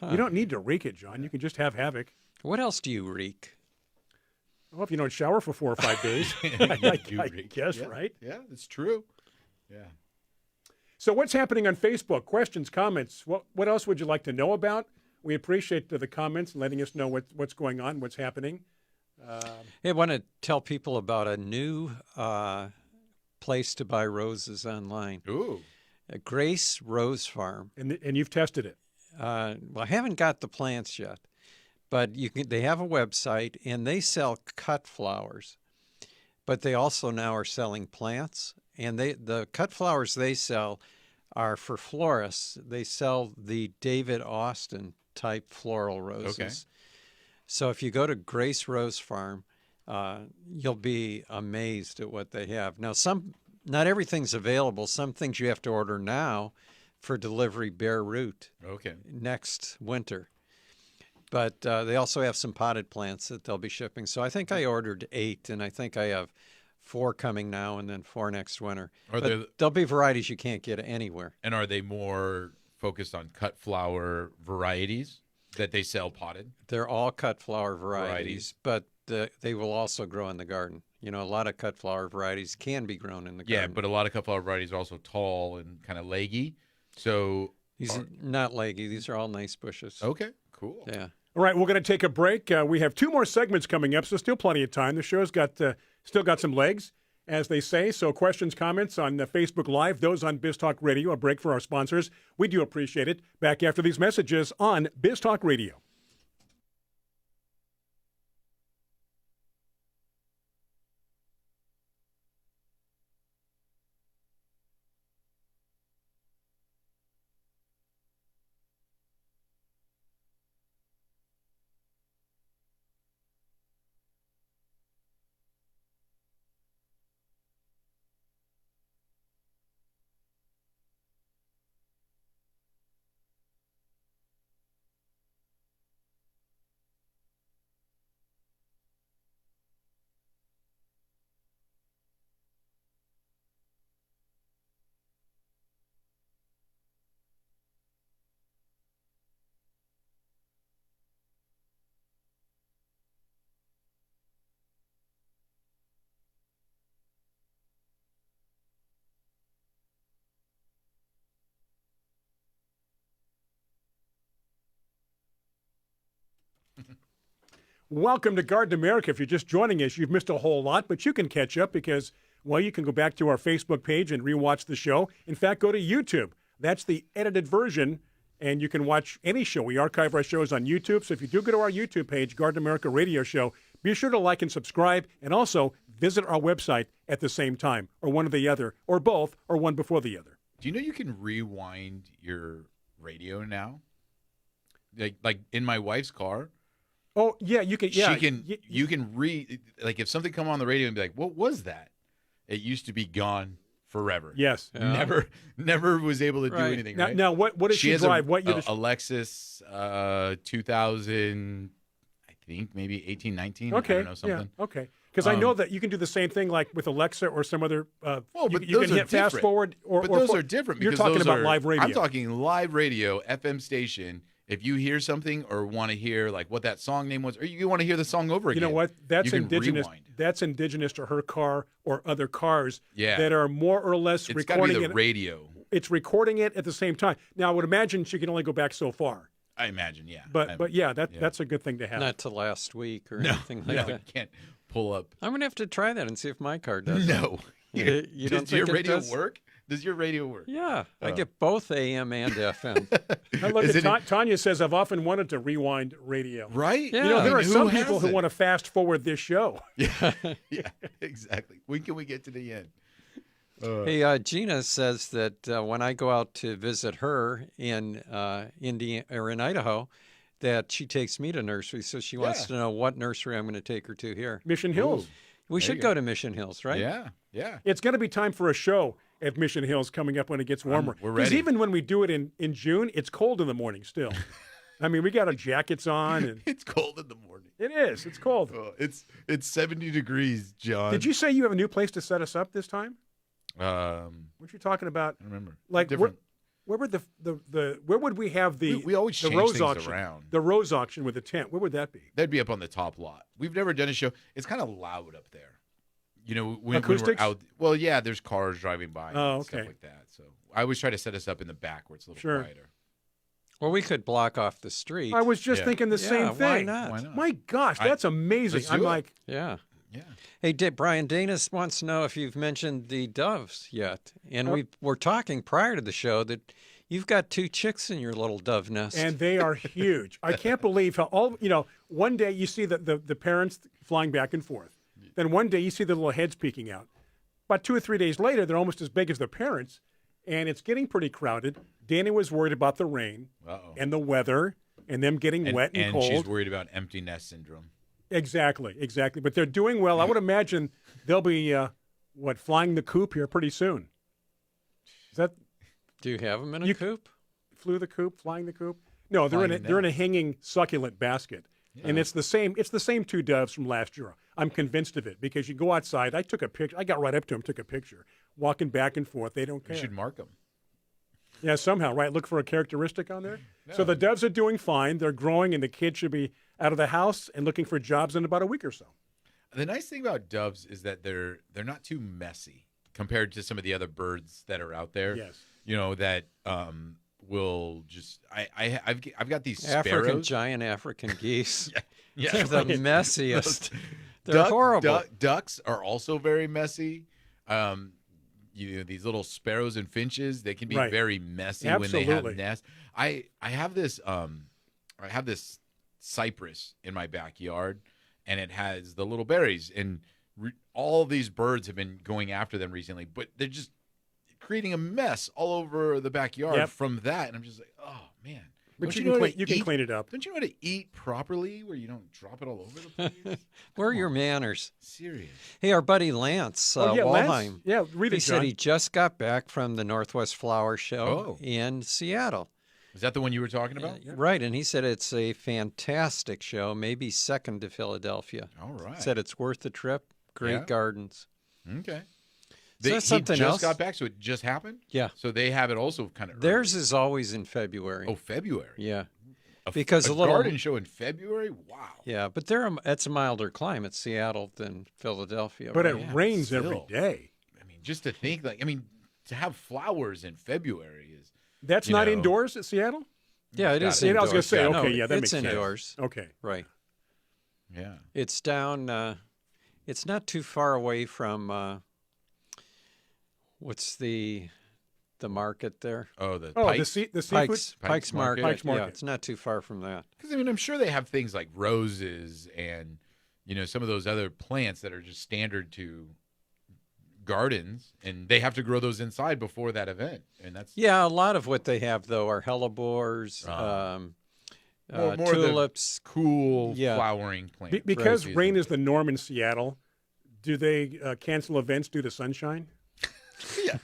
You don't need to wreak it, John. You can just have havoc. What else do you wreak? Well, if you don't shower for 4 or 5 days, I You guess, yeah. right? Yeah, it's true. Yeah. So what's happening on Facebook? Questions, comments? What else would you like to know about? We appreciate the comments and letting us know what's going on, what's happening. Hey, I want to tell people about a new place to buy roses online. Ooh. Grace Rose Farm. And you've tested it. Well, I haven't got the plants yet, but they have a website and they sell cut flowers, but they also now are selling plants. And the cut flowers they sell are for florists. They sell the David Austin type floral roses. Okay. So if you go to Grace Rose Farm, you'll be amazed at what they have. Now, not everything's available. Some things you have to order now for delivery bare root Okay. next winter. But they also have some potted plants that they'll be shipping. So I think I ordered 8, and I think I have 4 coming now and then 4 next winter. There'll be varieties you can't get anywhere. And are they more focused on cut flower varieties that they sell potted? They're all cut flower varieties. But they will also grow in the garden. You know, a lot of cut flower varieties can be grown in the garden. Yeah, but a lot of cut flower varieties are also tall and kind of leggy. So These are not leggy. These are all nice bushes. okay, cool. Yeah. All right, we're going to take a break. We have 2 more segments coming up, so still plenty of time. The show's still got some legs, as they say. So questions, comments on Facebook Live, those on Biz Talk Radio. A break for our sponsors. We do appreciate it. Back after these messages on Biz Talk Radio. Welcome to Garden America. If you're just joining us, you've missed a whole lot, but you can catch up because, well, you can go back to our Facebook page and rewatch the show. In fact, go to YouTube. That's the edited version, and you can watch any show. We archive our shows on YouTube, so if you do go to our YouTube page, Garden America Radio Show, be sure to like and subscribe, and also visit our website at the same time, or one or the other, or both, or one before the other. Do you know you can rewind your radio now? Like in my wife's car. Oh, yeah, you can. Yeah, You can like if something come on the radio and be like, "What was that?" It used to be gone forever. Yes. Yeah. Never was able to do anything. Now, right? now what does she drive? What year does she? A Lexus 2000, I think maybe 18, 19. Okay. I don't know, something. Yeah. Okay. Because I know that you can do the same thing like with Alexa or some other. But you can hit fast forward or. But those are different. You're because talking those about are, live radio. I'm talking live radio, FM station. If you hear something or want to hear like what that song name was, or you want to hear the song over again, you know what? That's you can indigenous. rewind. That's indigenous to her car or other cars Yeah. that are more or less It's got to recording be the it. radio. It's recording it at the same time. Now, I would imagine she can only go back so far. I imagine, yeah. But yeah, that's a good thing to have. Not to last week or anything like No, that. you can't pull up. I'm going to have to try that and see if my car does. No. You don't Does your think it radio does? work? Does your radio work? Yeah, I get both AM and FM. I look Is at it- Tanya says, I've often wanted to rewind radio. Right? Yeah. You know, I there are mean, some who people who hasn't? want to fast forward this show. Yeah, exactly. When can we get to the end? Hey, Gina says that when I go out to visit her in Indiana or in Idaho, that she takes me to nursery. So she wants to know what nursery I'm going to take her to here. Mission Hills. We There should you go go. to Mission Hills, right? Yeah. It's going to be time for a show at Mission Hills coming up when it gets warmer. We're Because ready. even when we do it in June, it's cold in the morning still. I mean, we got our jackets on. And It's cold in the morning. it is. It's cold. Oh, it's 70 degrees, John. Did you say you have a new place to set us up this time? I What you talking about? remember. Like different. where would where would we have the We always the change rose things auction around. the rose auction with the tent? Where would that be? That'd be up on the top lot. We've never done a show. It's kind of loud up there. You know, when Acoustics? we're out. Well, yeah, there's cars driving by Oh, and stuff okay. like that. So I always try to set us up in the back where it's a little Sure. quieter. Well, we could block off the street. I was just Yeah. thinking the Yeah, same why thing. not? Why not? My gosh, that's amazing. let's I'm do it. like, Yeah. Yeah. Hey, Brian Danis wants to know if you've mentioned the doves yet. And Oh. we were talking prior to the show that you've got 2 chicks in your little dove nest. and they are huge. I can't believe how one day you see the parents flying back and forth. Then one day you see the little heads peeking out. About 2 or 3 days later, they're almost as big as their parents, and it's getting pretty crowded. Danny was worried about the rain Uh-oh. and the weather and them getting wet and cold. she's worried about empty nest syndrome. Exactly. But they're doing well. I would imagine they'll be, flying the coop here pretty soon. Is that Do you have them in a You- coop? flying the coop? No, they're Flying in a hanging succulent basket. And it's the same 2 doves from last year. I'm convinced of it because you go outside. I took a picture. I got right up to them, took a picture, walking back and forth. They don't care. We should mark them. Yeah, somehow, right? Look for a characteristic on there. So the doves are doing fine. They're growing, and the kids should be out of the house and looking for jobs in about a week or so. The nice thing about doves is that they're not too messy compared to some of the other birds that are out there. Yes. That will just I've got these African sparrows. giant African geese. Yeah, They're the right. messiest. They're horrible. Ducks are also very messy. These little sparrows and finches, they can be Right. very messy when they have Absolutely. nests. I have this cypress in my backyard, and it has the little berries, and all these birds have been going after them recently, but they're just creating a mess all over the backyard Yep. from that, and I'm just like, oh man. But Don't you know can how clean, to you can eat- clean it up. Don't you know how to eat properly where you don't drop it all over the place? Where are your manners? Serious. Hey, our buddy Lance Lance. Walheim. Yeah, read He it, said John. he just got back from the Northwest Flower Show Oh. in Seattle. Is that the one you were talking about? Right, and he said it's a fantastic show, maybe second to Philadelphia. All right. Said it's worth the trip. Great Yeah. gardens. Okay. So that's something he just else? got back, so it just happened? Yeah. So they have it also kind of Theirs is always in February. Oh, February. Yeah. A, Because a a little- garden show in February? Wow. Yeah, but it's a milder climate, Seattle, than Philadelphia. But right? it rains every still. day. I mean, just to think to have flowers in February is That's You not know. indoors at Seattle? Yeah, it Got is it. I was going indoors. to say, No, okay, yeah, that it's makes sense. indoors. Okay. Right. yeah. It's down. It's not too far away from. What's the market there? Oh, the Oh, Pikes? the seafood? Pikes Market. Pikes Yeah, Market. it's not too far from that. Because I mean, I'm sure they have things like roses and some of those other plants that are just standard to gardens, and they have to grow those inside before that event, and that's Yeah, a lot of what they have though are hellebores, more the tulips. cool Yeah. flowering plants. Because Roses. rain is the norm in Seattle, do they cancel events due to sunshine? Yeah.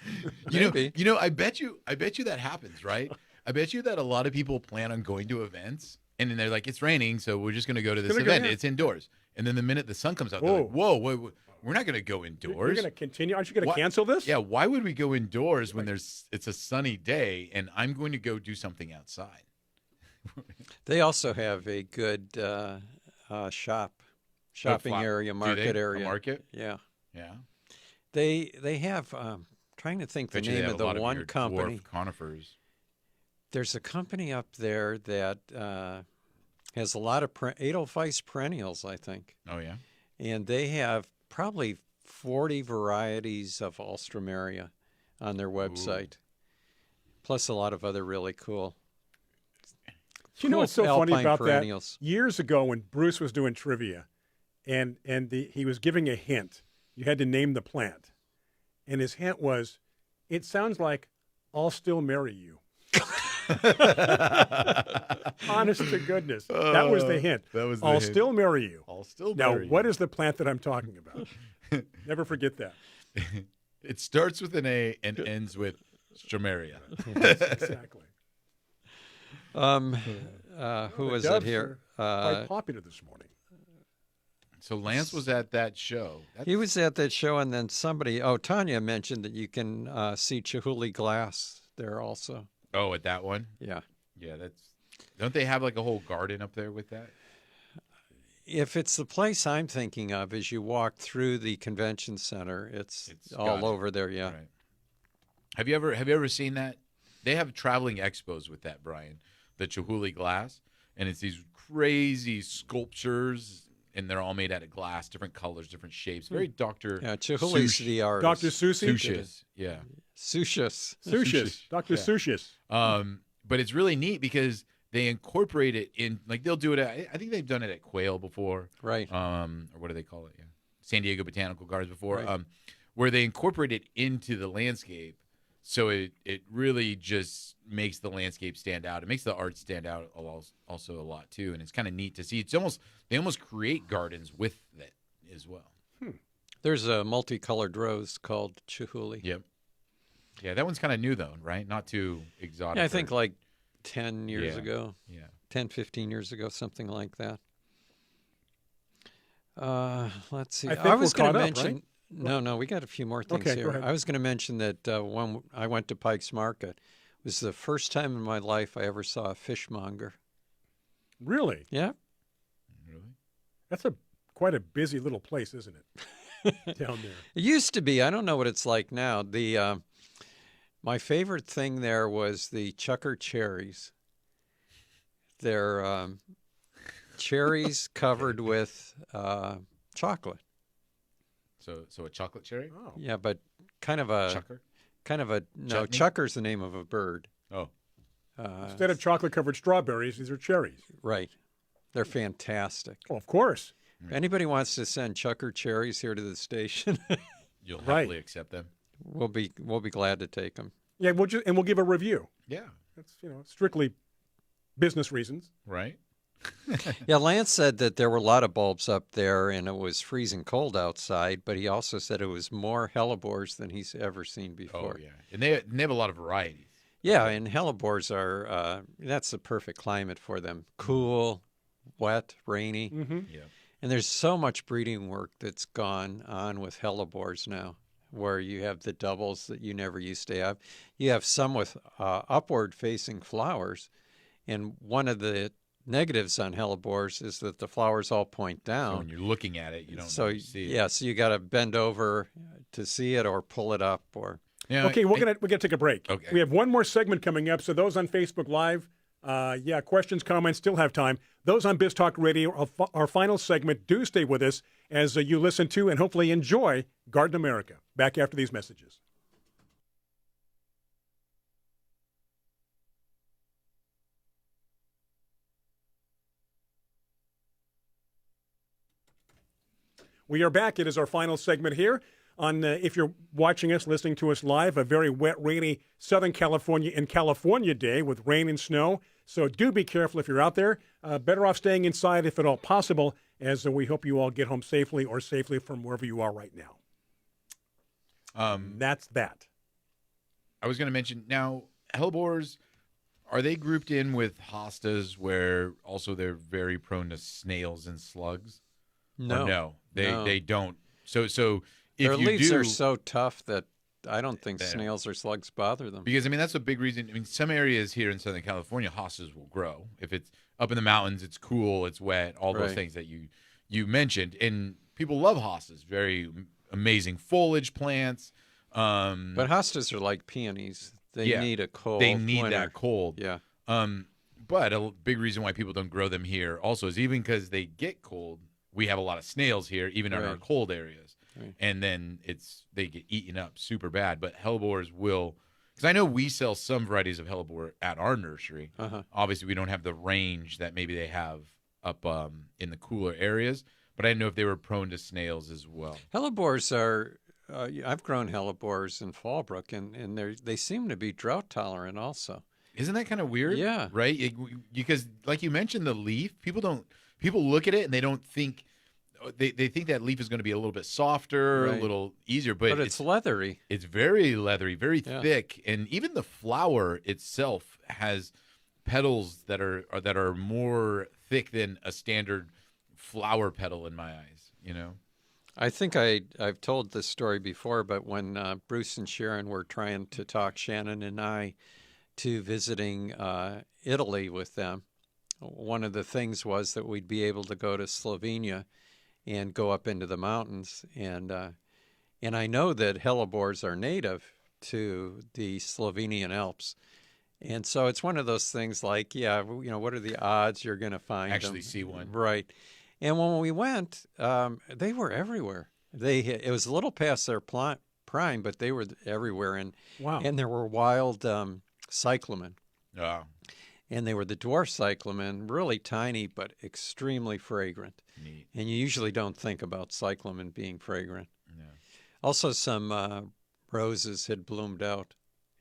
Maybe. I bet you that happens, right? I bet you that a lot of people plan on going to events, and then they're like, it's raining, so we're just going to go to this Gonna go, event. yeah. It's indoors. And then the minute the sun comes out, they're like, whoa, we're not going to go You're indoors. going to continue? Aren't you going to What? cancel this? Yeah, why would we go indoors when it's a sunny day and I'm going to go do something outside? They also have a good shopping area, Do market they? area. A market? Yeah, Yeah. they have. Trying to think the Bet you they name have of a the lot one your company. dwarf conifers. There's a company up there that has a lot of Edelweiss perennials, I think, Oh yeah. and they have probably 40 varieties of alstroemeria on their website, plus a lot of other really cool. You know cool what's so funny alpine about perennials. that? Years ago when Bruce was doing trivia and he was giving a hint, you had to name the plant. And his hint was, it sounds like I'll still marry you. Honest to goodness. That was the hint. that was the I'll hint. still marry you. I'll still Now, marry what you. is the plant that I'm talking about? Never forget that. It starts with an A and ends with stromeria. Exactly. Who was it Doves here? are quite popular this morning. So Lance was at that show. He was at that show, and then Tanya mentioned that you can see Chihuly glass there also. Oh, at that one? Yeah. Yeah, don't they have like a whole garden up there with that? If it's the place I'm thinking of, as you walk through the convention center, it's all gotcha. over there, yeah. Right. Have you ever seen that? They have traveling expos with that, Brian, the Chihuly glass, and it's these crazy sculptures, and they're all made out of glass, different colors, different shapes. Very Dr. Yeah, Chihuly's the artist. Dr. Sushi? Sushis. Yeah. Sushis. Sushis. Dr. Sushis. But it's really neat because they incorporate it in, like they'll do it at, I think they've done it at Quail before. Right. Or what do they call it? Yeah. San Diego Botanical Gardens before, Right. where they incorporate it into the landscape. So it really just makes the landscape stand out. It makes the art stand out also a lot too. And it's kind of neat to see. They almost create gardens with it as well. There's a multicolored rose called Chihuly. Yep. Yeah, that one's kind of new though, right? Not too exotic. Yeah, I think like 10 years Yeah. ago, Yeah. 10, 15 years ago, something like that. Let's see. I think was we're going to caught up, mention. right? No, we got a few more things Okay, go here. ahead. I was going to mention that when I went to Pike's Market, it was the first time in my life I ever saw a fishmonger. Really? Yeah. Really? That's quite a busy little place, isn't it? Down there. It used to be. I don't know what it's like now. My favorite thing there was the chucker cherries. They're cherries covered with chocolate. So a chocolate cherry? Oh. Yeah, but kind of a Chucker? no. Chutney? Chucker's the name of a bird. Oh. Instead of chocolate-covered strawberries, these are cherries. Right. They're fantastic. Oh, of course. If anybody wants to send chucker cherries here to the station, You'll Right. happily accept them. we'll be glad to take them. Yeah, we'll give a review. Yeah. That's strictly business reasons. Right? Yeah, Lance said that there were a lot of bulbs up there and it was freezing cold outside, but he also said it was more hellebores than he's ever seen before. Oh, yeah. And they have a lot of varieties. Yeah, and hellebores are, that's the perfect climate for them. Cool, wet, rainy. Mm-hmm. Yeah. And there's so much breeding work that's gone on with hellebores now, where you have the doubles that you never used to have. You have some with upward-facing flowers, and one of the negatives on hellebores is that the flowers all point So down. when you're looking at it, you don't So really see it. yeah, so you got to bend over to see it or pull it up or. Yeah, Okay, we're gonna take a break. Okay. We have one more segment coming up. So those on Facebook Live, questions, comments, still have time. Those on Biz Talk Radio, our final segment. Do stay with us as you listen to and hopefully enjoy Garden America. Back after these messages. We are back. It is our final segment here on, if you're watching us, listening to us live, a very wet, rainy Southern California and California day with rain and snow. So do be careful if you're out there. Better off staying inside if at all possible, as we hope you all get home safely or safely from wherever you are right now. That's that. I was going to mention now, hellebores, are they grouped in with hostas where also they're very prone to snails and slugs? No, Or no, no. they don't. So if Their you leaves do, are so tough that I don't think They don't. snails or slugs bother them. because I mean that's a big reason. I mean, some areas here in Southern California, hostas will grow if it's up in the mountains, it's cool, it's wet, all those Right. things that you mentioned, and people love hostas. Very amazing foliage plants. But hostas are like peonies. They Yeah, need a cold they need winter. that cold. Yeah. But a big reason why people don't grow them here also is even because they get cold. We have a lot of snails here, even in our Right. cold areas, Right. and then they get eaten up super bad. But hellebores will, because I know we sell some varieties of hellebore at our nursery. Uh-huh. Obviously, we don't have the range that maybe they have up in the cooler areas. But I didn't know if they were prone to snails as well. Hellebores are. I've grown hellebores in Fallbrook, and they seem to be drought tolerant also. Isn't that kind of weird? Yeah. Right? Because like you mentioned, the leaf, people look at it and they don't think they think that leaf is going to be a little bit softer, a Right. little easier, but It's leathery. it's very leathery, very Yeah. thick, and even the flower itself has petals that are more thick than a standard flower petal in my eyes, you know. I think I've told this story before, but when Bruce and Sharon were trying to talk Shannon and I to visiting Italy with them, one of the things was that we'd be able to go to Slovenia and go up into the mountains, and I know that hellebores are native to the Slovenian Alps. And so it's one of those things like, yeah, what are the odds you're going to find Actually them? see one. Right. And when we went, they were everywhere. It was a little past their prime, but they were everywhere. And Wow. and there were wild cyclamen. Oh, And they were the dwarf cyclamen, really tiny, but extremely fragrant. neat. And you usually don't think about cyclamen being fragrant. Yeah. Also, some roses had bloomed out,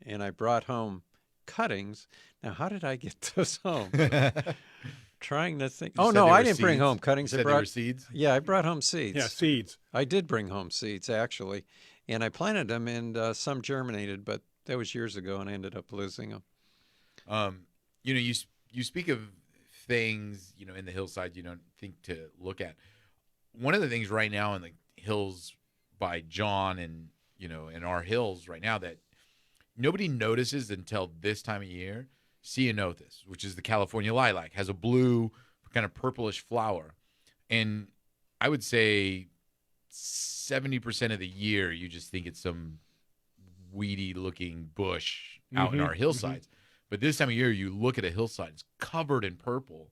and I brought home cuttings. Now, how did I get those home? Trying to think. You Oh, said no, they I were didn't bring seeds? home cuttings. You I said they were brought, seeds? yeah, I brought home seeds. Yeah, seeds. I did bring home seeds, actually. And I planted them, and some germinated, but that was years ago, and I ended up losing them. You speak of things, in the hillside you don't think to look at. One of the things right now in the hills by John and, in our hills right now that nobody notices until this time of year, ceanothus, which is the California lilac, has a blue kind of purplish flower. And I would say 70% of the year, you just think it's some weedy looking bush out in our hillsides. But this time of year, you look at a hillside, it's covered in purple,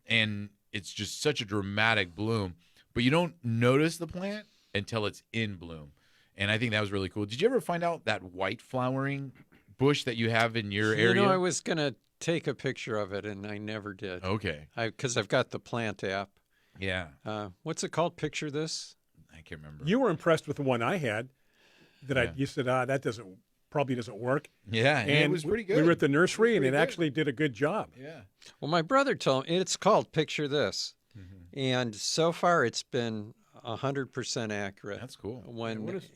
and it's just such a dramatic bloom. But you don't notice the plant until it's in bloom. And I think that was really cool. Did you ever find out that white flowering bush that you have in your area? I was going to take a picture of it, and I never did. Okay. Because I've got the plant app. Yeah. What's it called? Picture This? I can't remember. You were impressed with the one I had. Yeah. You said, that probably doesn't work. Yeah, and it was pretty good. We were at the nursery, and pretty it good. actually did a good job. Yeah. Well, my brother told me it's called Picture This. And so far, it's been 100% accurate. That's cool.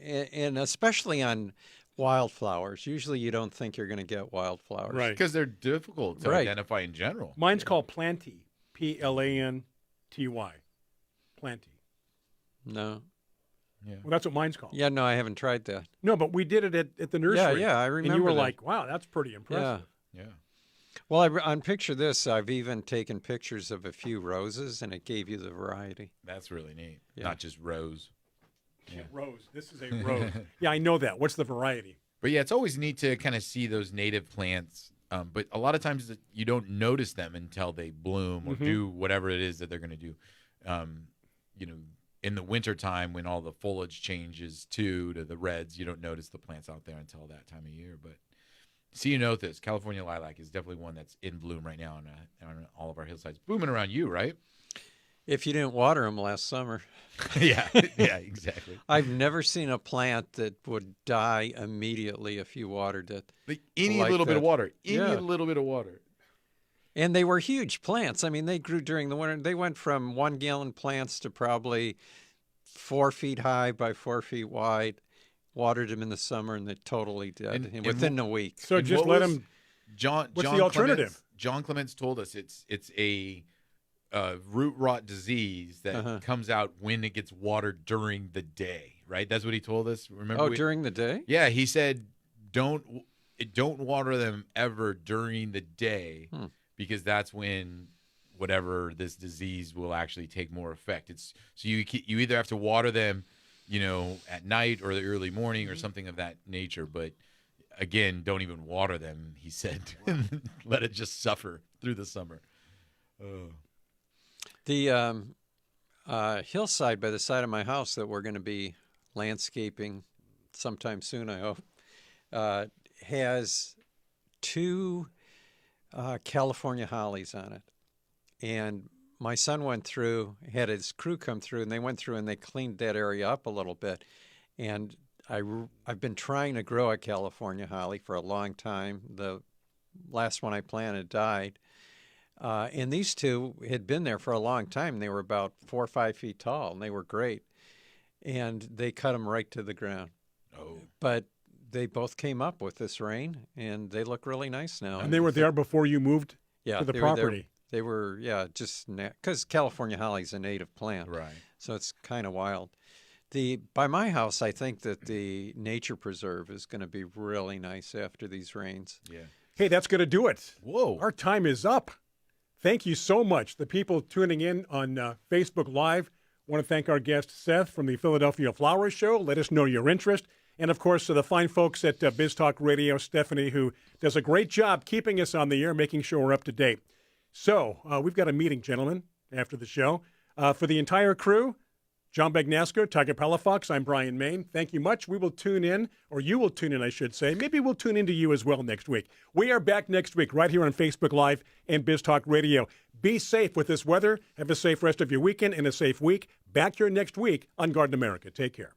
And especially on wildflowers. Usually you don't think you're going to get wildflowers. Right. Because they're difficult to Right. identify in general. Mine's called Planty, Planty. Planty. No. Yeah. Well, that's what mine's called. Yeah, no, I haven't tried that. No, but we did it at the nursery. Yeah, I And you remember were that. like, wow, that's pretty impressive. Yeah. Well, on Picture This, I've even taken pictures of a few roses, and it gave you the variety. That's really neat. Yeah. Not just rose. Rose. This is a rose. Yeah, I know that. What's the variety? But yeah, it's always neat to kind of see those native plants. But a lot of times you don't notice them until they bloom or do whatever it is that they're going to do. In the wintertime when all the foliage changes to the reds, you don't notice the plants out there until that time of year. But ceanothus, California lilac, is definitely one that's in bloom right now on all of our hillsides. Blooming around you, right? If you didn't water them last summer. Yeah, exactly. I've never seen a plant that would die immediately if you watered it. Like any Like little bit of that. water. Yeah. Little bit of water. And they were huge plants. I mean, they grew during the winter. They went from 1 gallon plants to probably 4 feet high by 4 feet wide. Watered them in the summer, and they totally dead And within a week. So And just what let was- them. John. What's John the alternative? Clements, John Clements told us it's a root rot disease that comes out when it gets watered during the day. Right? That's what he told us. Remember? During the day? Yeah, he said don't water them ever during the day because that's when whatever this disease will actually take more effect. So you either have to water them, at night or the early morning or something of that nature. But again, don't even water them. He said, let it just suffer through the summer. The hillside by the side of my house that we're going to be landscaping sometime soon, I hope, has 2 California hollies on it. And my son went through, had his crew come through, and they went through and they cleaned that area up a little bit. And I've been trying to grow a California holly for a long time. The last one I planted died. And these 2 had been there for a long time. They were about 4 or 5 feet tall, and they were great. And they cut them right to the ground. Oh, But they both came up with this rain, and they look really nice now. And they were there before you moved to the they were there- property. They were, just because California holly is a native plant, right. so it's kind of wild. By my house, I think that the nature preserve is going to be really nice after these rains. Yeah. Hey, that's going to do it. Whoa. Our time is up. Thank you so much. The people tuning in on Facebook Live, want to thank our guest Seth from the Philadelphia Flower Show. Let us know your interest. And, of course, to the fine folks at Biz Talk Radio, Stephanie, who does a great job keeping us on the air, making sure we're up to date. So we've got a meeting, gentlemen, after the show. For the entire crew, John Bagnasco, Tiger Palafox, I'm Brian Main. Thank you much. We will tune in, or you will tune in, I should say. Maybe we'll tune into you as well next week. We are back next week right here on Facebook Live and Biz Talk Radio. Be safe with this weather. Have a safe rest of your weekend and a safe week. Back here next week on Garden America. Take care.